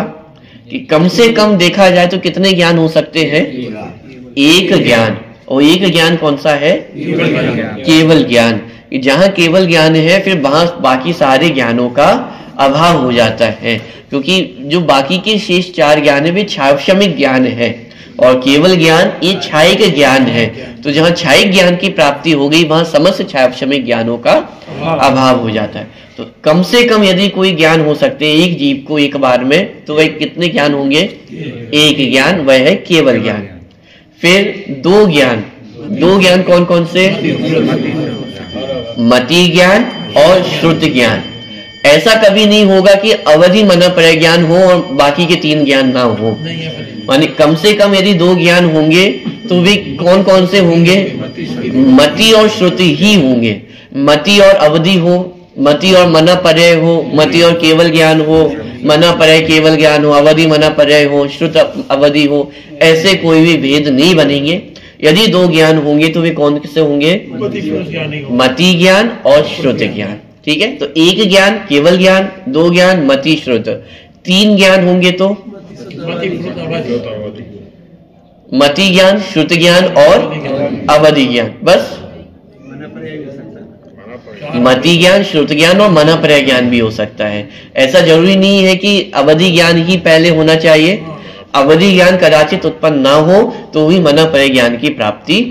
कि कम से कम देखा जाए तो कितने ज्ञान हो सकते हैं? एक ज्ञान। और एक ज्ञान कौन सा है? केवल ज्ञान। जहां केवल ज्ञान है फिर वहां बाकी सारे ज्ञानों का अभाव हो जाता है, क्योंकि जो बाकी के शेष 4 ज्ञान है वे छायाक्षमिक ज्ञान है और केवल ज्ञान ये छायिक ज्ञान है। तो जहां छायिक ज्ञान की प्राप्ति हो गई वहां समस्त छायाक्षमिक ज्ञानों का अभाव हो जाता है। तो कम से कम यदि कोई ज्ञान हो सकते हैं एक जीव को एक बार में, तो वह कितने ज्ञान होंगे? एक ज्ञान, वह है केवल ज्ञान। फिर 2 ज्ञान कौन कौन से? मति ज्ञान और श्रुति ज्ञान। ऐसा कभी नहीं होगा कि अवधि मन पर्याय ज्ञान हो और बाकी के 3 ज्ञान ना हो। माने कम से कम यदि 2 ज्ञान होंगे तो वे कौन कौन से होंगे? मति और श्रुति ही होंगे। मति और अवधि हो, मति और मना पर्याय हो, मति और केवल ज्ञान हो, मना पर्याय केवल ज्ञान हो, अवधि मना पर्याय हो, श्रुत अवधि हो, ऐसे कोई भी भेद नहीं बनेंगे। यदि 2 ज्ञान होंगे तो वे कौन से होंगे? मति ज्ञान और श्रुति ज्ञान। ठीक है, तो 1 ज्ञान केवल ज्ञान, 2 ज्ञान मति श्रुत, 3 ज्ञान होंगे तो मति ज्ञान, श्रुति ज्ञान और अवधि ज्ञान। बस मति ज्ञान, श्रुति ज्ञान और मना पर्याय ज्ञान भी हो सकता है। ऐसा जरूरी नहीं है कि अवधि ज्ञान ही पहले होना चाहिए। अवधि ज्ञान कदाचित उत्पन्न ना हो तो भी मना पर्याय ज्ञान की प्राप्ति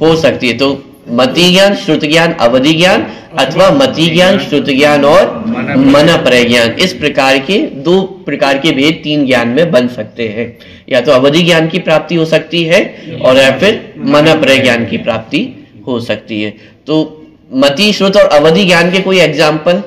हो सकती है। तो मति ज्ञान, श्रुति ज्ञान, अवधि ज्ञान अथवा मति ज्ञान, श्रुति ज्ञान और मना पर्याय ज्ञान, इस प्रकार के 2 प्रकार के भेद 3 ज्ञान में बन सकते हैं। या तो अवधि ज्ञान की प्राप्ति हो सकती है और या फिर मना पर्याय ज्ञान की प्राप्ति हो सकती है। तो मति, श्रुत और अवधि ज्ञान के कोई एग्जाम्पल?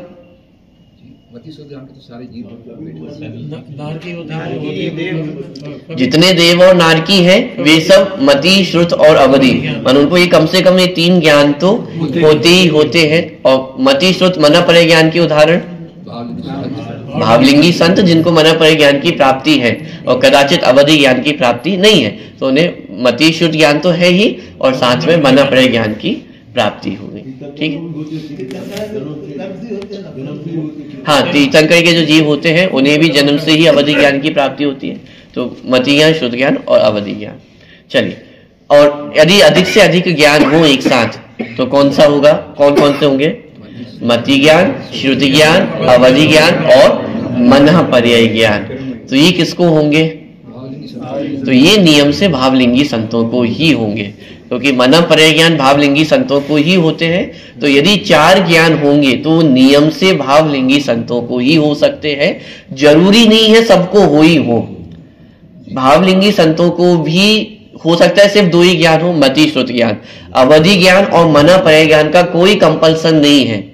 जितने देव और नारकी हैं वे सब मति, श्रुत और अवधि, मान उनको ये कम से कम ये 3 ज्ञान तो होते ही होते हैं। और मति, श्रुत, मना पर्याय ज्ञान के उदाहरण भावलिंगी संत जिनको मना पर्याय ज्ञान की प्राप्ति है और कदाचित अवधि ज्ञान की प्राप्ति नहीं है, तो उन्हें मति, श्रुत ज्ञान तो है ही और साथ में मना पर्याय ज्ञान की प्राप्ति हो गई। ठीक है, हाँ, तीर्थंकर के जो जीव होते हैं उन्हें भी जन्म से ही अवधि ज्ञान की प्राप्ति होती है। तो मति ज्ञान, श्रुत ज्ञान और अवधि ज्ञान। चलिए, और यदि अधिक से अधिक ज्ञान हो एक साथ तो कौन सा होगा? कौन कौन से होंगे? मति ज्ञान, श्रुति ज्ञान, अवधि ज्ञान और मना पर्याय ज्ञान। तो ये किसको होंगे? तो ये नियम से भावलिंगी संतों को ही होंगे। क्योंकि मन पर्याय ज्ञान भावलिंगी संतों को ही होते हैं। तो यदि 4 ज्ञान होंगे तो नियम से भावलिंगी संतों को ही हो सकते हैं, जरूरी नहीं है सबको हो ही हो। भावलिंगी संतों को भी हो सकता है सिर्फ 2 ही ज्ञान हो, मति श्रुत ज्ञान। अवधि ज्ञान और मन पर्याय ज्ञान का कोई कंपल्सन नहीं है।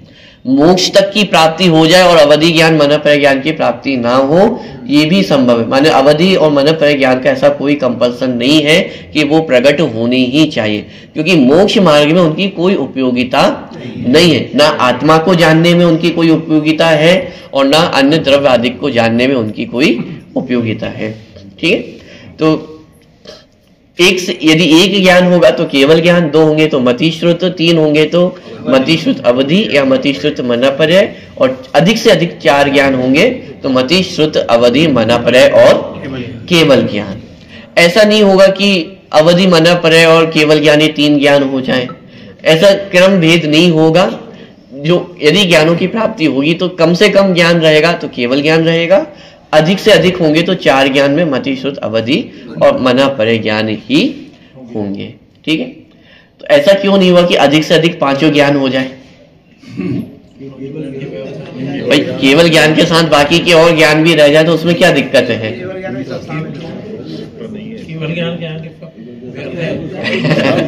मोक्ष तक की प्राप्ति हो जाए और अवधि ज्ञान मन पर्याय ज्ञान की प्राप्ति ना हो, ये भी संभव है। माने अवधि और मन पर्याय ज्ञान का ऐसा कोई कंपल्सन नहीं है कि वो प्रकट होनी ही चाहिए, क्योंकि मोक्ष मार्ग में उनकी कोई उपयोगिता नहीं है। ना आत्मा को जानने में उनकी कोई उपयोगिता है और ना अन्य द्रव्य आदि को जानने में उनकी कोई उपयोगिता है। ठीक है, तो यदि एक ज्ञान होगा तो केवल ज्ञान, 2 होंगे तो मति श्रुत, 3 होंगे तो मति श्रुत अवधि या मति श्रुत मन पर्याय, और अधिक से अधिक 4 ज्ञान होंगे तो मति श्रुत अवधि मन पर्याय और केवल ज्ञान। ऐसा नहीं होगा कि अवधि मन पर्याय और केवल ज्ञान ये 3 ज्ञान हो जाए, ऐसा क्रम भेद नहीं होगा। जो यदि ज्ञानों की प्राप्ति होगी तो कम से कम ज्ञान रहेगा तो केवल ज्ञान रहेगा, अधिक से अधिक होंगे तो 4 ज्ञान में मति श्रुत अवधि और मन पर्याय ज्ञान ही होंगे। ठीक है, तो ऐसा क्यों नहीं हुआ कि अधिक से अधिक 5 ज्ञान हो जाए? भाई केवल ज्ञान के साथ बाकी के और ज्ञान भी रह जाए तो उसमें क्या दिक्कत है?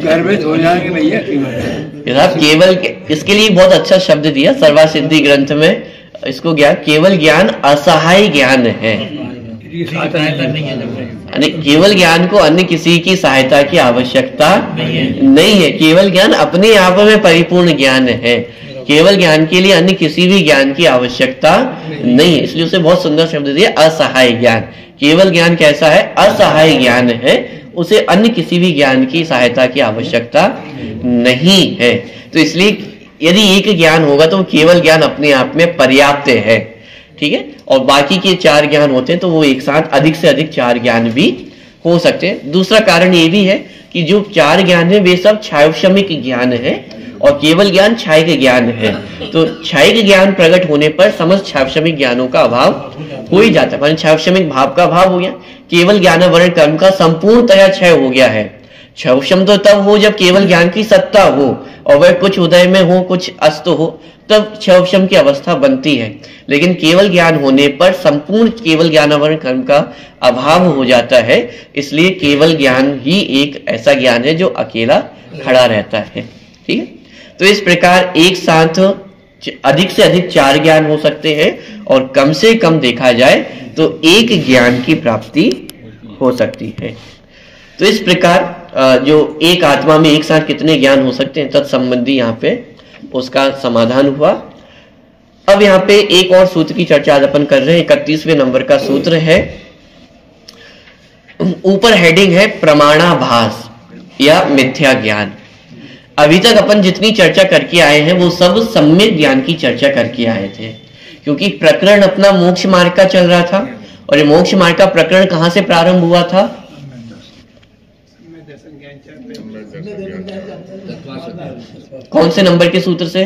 गर्भित हो जाएंगे भैया केवल, इसके लिए बहुत अच्छा शब्द दिया सर्वा सिद्धि ग्रंथ में, इसको केवल ज्ञान असहाय ज्ञान है। केवल ज्ञान को अन्य किसी की सहायता की आवश्यकता नहीं है। केवल ज्ञान अपने आप में परिपूर्ण ज्ञान है। केवल ज्ञान के लिए अन्य किसी भी ज्ञान की आवश्यकता नहीं है, इसलिए उसे बहुत सुंदर शब्द दिया असहाय ज्ञान। केवल ज्ञान कैसा है? असहाय ज्ञान है, उसे अन्य किसी भी ज्ञान की सहायता की आवश्यकता नहीं है। तो इसलिए यदि एक ज्ञान होगा तो केवल ज्ञान अपने आप में पर्याप्त है। ठीक है, और बाकी के 4 ज्ञान होते हैं तो वो एक साथ अधिक से अधिक 4 ज्ञान भी हो सकते हैं। दूसरा कारण ये भी है कि जो 4 ज्ञान है वे सब क्षायक्षमिक ज्ञान है और केवल ज्ञान क्षायिक ज्ञान है। तो क्षायिक ज्ञान प्रकट होने पर समस्त क्षायक्षमिक ज्ञानों का अभाव हो ही जाता है, क्षायक्षमिक भाव का अभाव हो गया। केवल ज्ञान वर्ण कर्म का संपूर्णतया क्षय हो गया है। क्षयक्षम तो तब हो जब केवल ज्ञान की सत्ता हो और वह कुछ उदय में हो कुछ अस्त हो, तब क्षयक्षम की अवस्था बनती है। लेकिन केवल ज्ञान होने पर संपूर्ण केवल ज्ञानावरण कर्म का अभाव हो जाता है, इसलिए केवल ज्ञान ही एक ऐसा ज्ञान है जो अकेला खड़ा रहता है। ठीक है, तो इस प्रकार एक साथ अधिक से अधिक 4 ज्ञान हो सकते हैं और कम से कम देखा जाए तो 1 ज्ञान की प्राप्ति हो सकती है। तो इस प्रकार जो एक आत्मा में एक साथ कितने ज्ञान हो सकते हैं तत्संबंधी यहाँ पे उसका समाधान हुआ। अब यहाँ पे एक और सूत्र की चर्चा आज अपन कर रहे हैं। 31वें नंबर का सूत्र है, ऊपर हेडिंग है प्रमाणाभास या मिथ्या ज्ञान। अभी तक अपन जितनी चर्चा करके आए हैं वो सब सम्यक ज्ञान की चर्चा करके आए थे, क्योंकि प्रकरण अपना मोक्ष मार्ग का चल रहा था। और ये मोक्ष मार्ग का प्रकरण कहां से प्रारंभ हुआ था? कौन से नंबर के सूत्र से?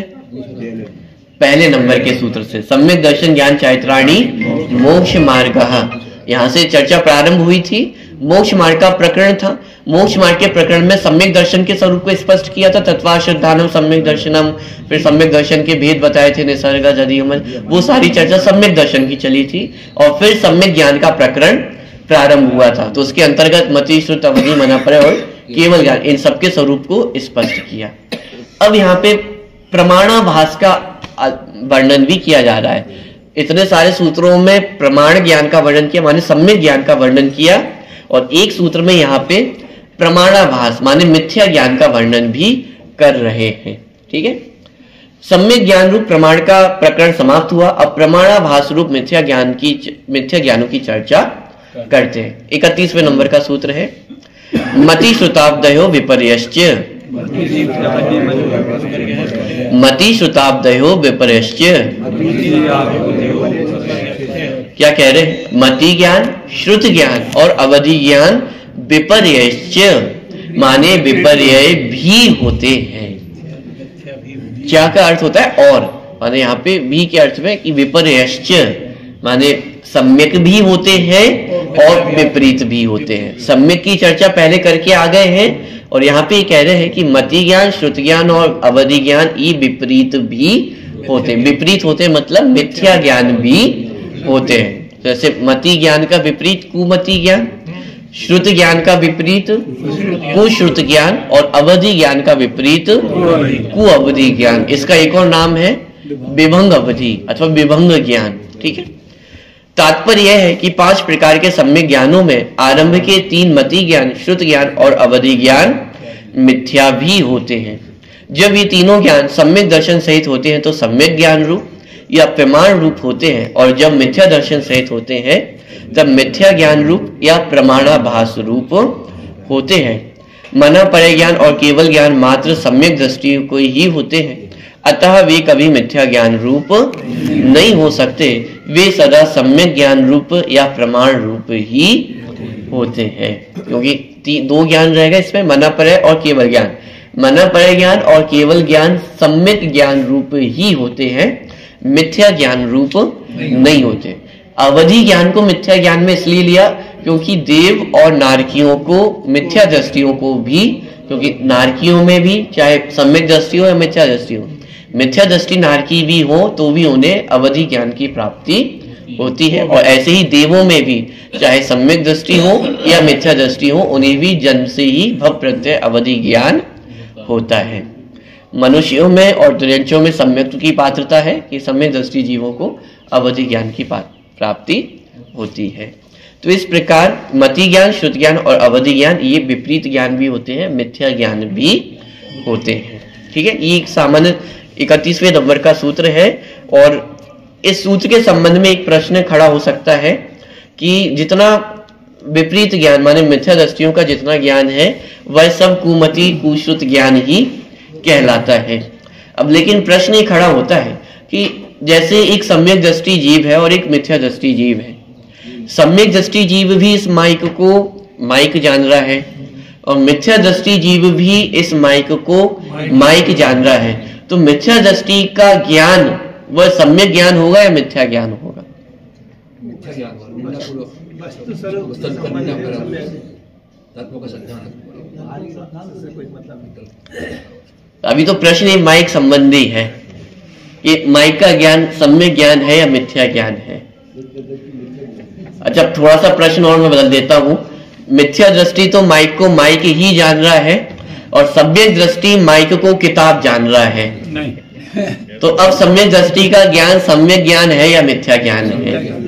पहले नंबर के सूत्र से, सम्यक दर्शन ज्ञान चैत्राणी मोक्ष मार्ग। यहां से चर्चा प्रारंभ हुई थी। मोक्ष मार्ग का प्रकरण था। मोक्ष मार्ग के प्रकरण में सम्यक दर्शन के स्वरूप को स्पष्ट किया था, तत्वा श्रद्धानम सम्यक दर्शनम। फिर सम्यक दर्शन के भेद बताए थे, निसर्ग जदियमल, वो सारी चर्चा सम्यक दर्शन की चली थी। और फिर सम्यक ज्ञान का प्रकरण प्रारंभ हुआ था, तो उसके अंतर्गत मति श्रुत अवधि मन पर्याय और केवल ज्ञान, इन सबके स्वरूप को स्पष्ट किया। अब यहाँ पे प्रमाणाभास का वर्णन भी किया जा रहा है। इतने सारे सूत्रों में प्रमाण ज्ञान का वर्णन किया, माने सम्यक ज्ञान का वर्णन किया, और एक सूत्र में यहाँ पे प्रमाणाभास माने मिथ्या ज्ञान का वर्णन भी कर रहे हैं। ठीक है, सम्यक ज्ञान रूप प्रमाण का प्रकरण समाप्त हुआ। अब प्रमाणाभास रूप मिथ्या ज्ञानों की चर्चा करते हैं। 31वें नंबर का सूत्र है, मति श्रुताब्दयो विपर्यश्च। मति श्रुताब्दयो विपर्यश्च क्या कह रहे हैं? मति ज्ञान, श्रुत ज्ञान और अवधि ज्ञान विपर्यश्च माने विपर्यय भी होते हैं। क्या का अर्थ होता है? और माने यहाँ पे भी के अर्थ में कि विपर्यश्च माने सम्यक भी होते हैं और विपरीत भी होते हैं। सम्यक की चर्चा पहले करके आ गए हैं और यहाँ पे कह रहे हैं कि मति ज्ञान, श्रुति ज्ञान और अवधि ज्ञान ये विपरीत भी होते हैं। विपरीत होते हैं मतलब मिथ्या ज्ञान भी होते हैं। जैसे मति ज्ञान का विपरीत कुमति ज्ञान, श्रुत ज्ञान का विपरीत कुश्रुत ज्ञान और अवधि ज्ञान का विपरीत कुअवधि ज्ञान। इसका एक और नाम है विभंग अवधि अथवा विभंग ज्ञान। ठीक है, तात्पर्य यह है कि 5 प्रकार के सम्यक ज्ञानों में आरंभ के 3 मति ज्ञान, श्रुत ज्ञान और अवधि ज्ञान मिथ्या भी होते हैं। जब ये तीनों ज्ञान सम्यक दर्शन सहित होते हैं तो सम्यक ज्ञान रूप या प्रमाण रूप होते हैं, और जब मिथ्या दर्शन सहित होते हैं तब मिथ्या ज्ञान रूप या प्रमाणाभास रूप होते हैं। मना परय ज्ञान और केवल ज्ञान मात्र सम्यक दृष्टि को ही होते हैं, अतः वे कभी मिथ्या ज्ञान रूप नहीं हो सकते। वे सदा सम्यक ज्ञान रूप या प्रमाण रूप ही होते हैं, क्योंकि 2 ज्ञान रहेगा इसमें, मना परय और केवल ज्ञान। मना परय ज्ञान और केवल ज्ञान सम्यक ज्ञान रूप ही होते हैं, मिथ्या ज्ञान रूप नहीं होते। अवधि ज्ञान को मिथ्या ज्ञान में इसलिए लिया क्योंकि देव और नारकियों को मिथ्या दृष्टियों को भी, क्योंकि नारकियों में भी चाहे सम्यक दृष्टि हो या मिथ्या दृष्टि हो, मिथ्या दृष्टि नारकी भी हो तो भी उन्हें अवधि ज्ञान की प्राप्ति होती है, और ऐसे ही देवों में भी चाहे सम्यक दृष्टि हो या मिथ्या दृष्टि हो उन्हें भी जन्म से ही भव प्रत्यय अवधि ज्ञान होता है। मनुष्यों में और तुर्यंचों में सम्यक की पात्रता है कि सम्यक दृष्टि जीवों को अवधि ज्ञान की प्राप्ति होती है। तो इस प्रकार मति ज्ञान, श्रुत ज्ञान और अवधि ज्ञान ये विपरीत ज्ञान भी होते हैं, मिथ्या ज्ञान भी होते हैं। ठीक है, ये एक सामान्य 31वें नंबर का सूत्र है, और इस सूत्र के संबंध में एक प्रश्न खड़ा हो सकता है कि जितना विपरीत ज्ञान माने मिथ्या दृष्टियों का जितना ज्ञान है वह सब कुमति कुश्रुत ज्ञान ही कहलाता है। अब लेकिन प्रश्न ये खड़ा होता है कि जैसे एक सम्यक दृष्टि जीव है और एक मिथ्या दृष्टि जीव है, सम्यक दृष्टि जीव भी इस माइक को माइक जान रहा है और मिथ्या दृष्टि जीव भी इस माइक को माइक जान रहा है, तो मिथ्या दृष्टि का ज्ञान वह सम्यक ज्ञान होगा या मिथ्या ज्ञान होगा? अभी तो प्रश्न ये माइक संबंधी है कि माइक का ज्ञान सम्यक ज्ञान है या मिथ्या ज्ञान है। अच्छा, थोड़ा सा प्रश्न और मैं बदल देता हूं। मिथ्या दृष्टि तो माइक को माइक ही जान रहा है और सम्यक दृष्टि माइक को किताब जान रहा है। नहीं। तो अब सम्यक दृष्टि का ज्ञान सम्यक ज्ञान है या मिथ्या ज्ञान है?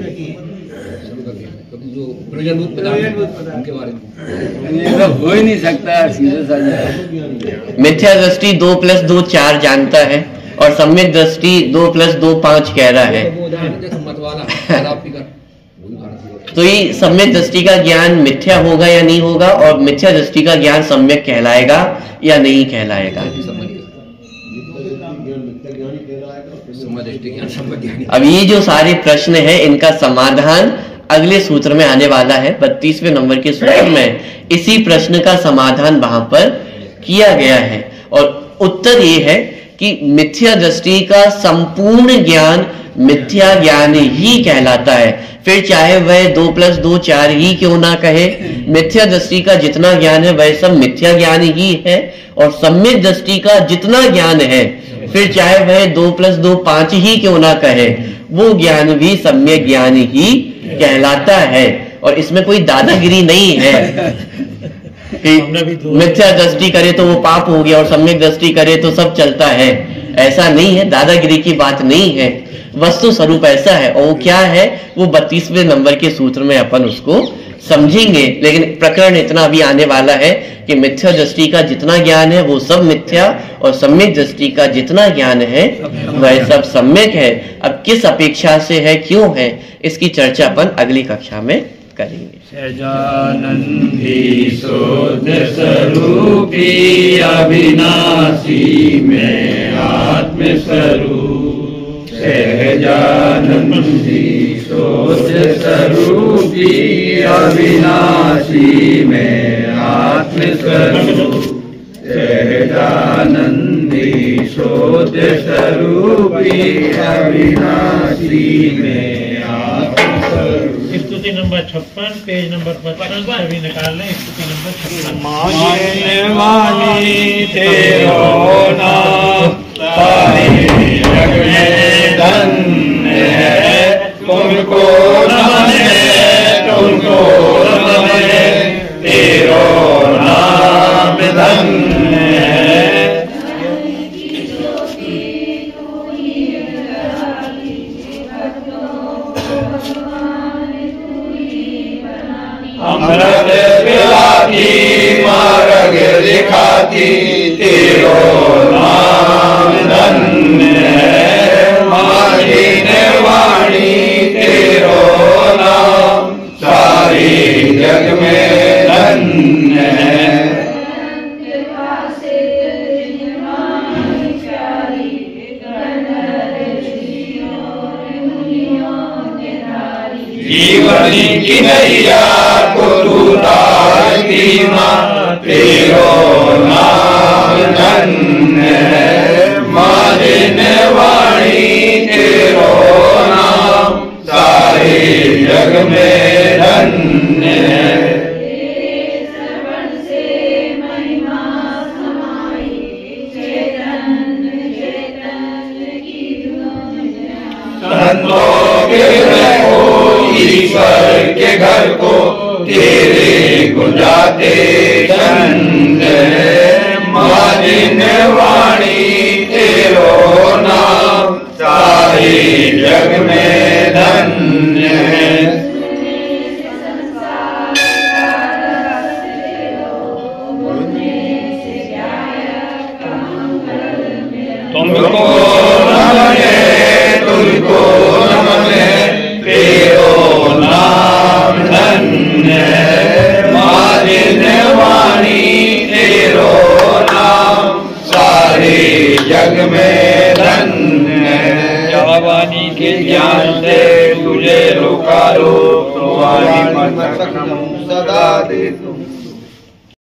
हो ही नहीं सकता, मिथ्या दृष्टि 2 + 2 4 जानता है और सम्यक दृष्टि 2 + 2 5 कह रहा है। तो ये सम्यक दृष्टि का ज्ञान मिथ्या होगा या नहीं होगा, और मिथ्या दृष्टि का ज्ञान सम्यक कहलाएगा या नहीं कहलाएगा? अब ये जो सारे प्रश्न हैं इनका समाधान अगले सूत्र में आने वाला है। 32वें नंबर के सूत्र में इसी प्रश्न का समाधान वहां पर किया गया है, और उत्तर ये है कि मिथ्या दृष्टि का संपूर्ण ज्ञान मिथ्या ज्ञान ही कहलाता है, फिर चाहे वह 2 + 2 4 ही क्यों ना कहे। मिथ्या दृष्टि का जितना ज्ञान है वह सब मिथ्या ज्ञान ही है, और सम्यक दृष्टि का जितना ज्ञान है फिर चाहे वह 2 + 2 5 ही क्यों ना कहे, वो ज्ञान भी सम्यक ज्ञान ही कहलाता है। और इसमें कोई दादागिरी नहीं है कि मिथ्या दृष्टि करे तो वो पाप हो गया और सम्यक दृष्टि करे तो सब चलता है, ऐसा नहीं है, दादागिरी की बात नहीं है। वस्तु स्वरूप ऐसा है, और वो क्या है वो 32वें नंबर के सूत्र में अपन उसको समझेंगे। लेकिन प्रकरण इतना भी आने वाला है कि मिथ्या दृष्टि का जितना ज्ञान है वो सब मिथ्या, और सम्यक दृष्टि का जितना ज्ञान है वह सब सम्यक है। अब किस अपेक्षा से है, क्यों है, इसकी चर्चा अपन अगली कक्षा में करेंगे। सहजानंदी शोध स्वरूपी अविनाशी में आत्म स्वरूप, सहजानंदी शोध स्वरूपी अविनाशी में आत्म स्वरूप, सहजानंदी शोध स्वरूपी अविनाशी में आत्म स्वरूप। स्तुति नंबर 56, पेज नंबर 55, सभी निकाल लें। स्तुति नंबर 56। माने वाणी तेरो नाम सारी जग में धन्य है, तुमको नमन है, तुमको नमन है, तेरो नाम धन्य है। अमृत पिलाती मार्ग दिखाती, तेरो नाम धन्य है। मालिन वाणी तेरो नाम सारी जग में धन्य है। जीवन की नैया को तू तारती माँ, तेरो नाम धन्य है। मालिन वाणी तेरो नाम सारे जग में धन्य है। संतों के घर को, ईश्वर के घर को, तेरे गुंजाते चंद है। मालिन वाणी तेरो नाम सारे जग में धन्य है। तुमको नमन है, तुमको नमन है, तेरो नाम धन्य है। मालिन वाणी तेरो नाम सारे जग में धन्य है। जवानी के ज्ञान से तुझे रोका लो, तो वाणी मत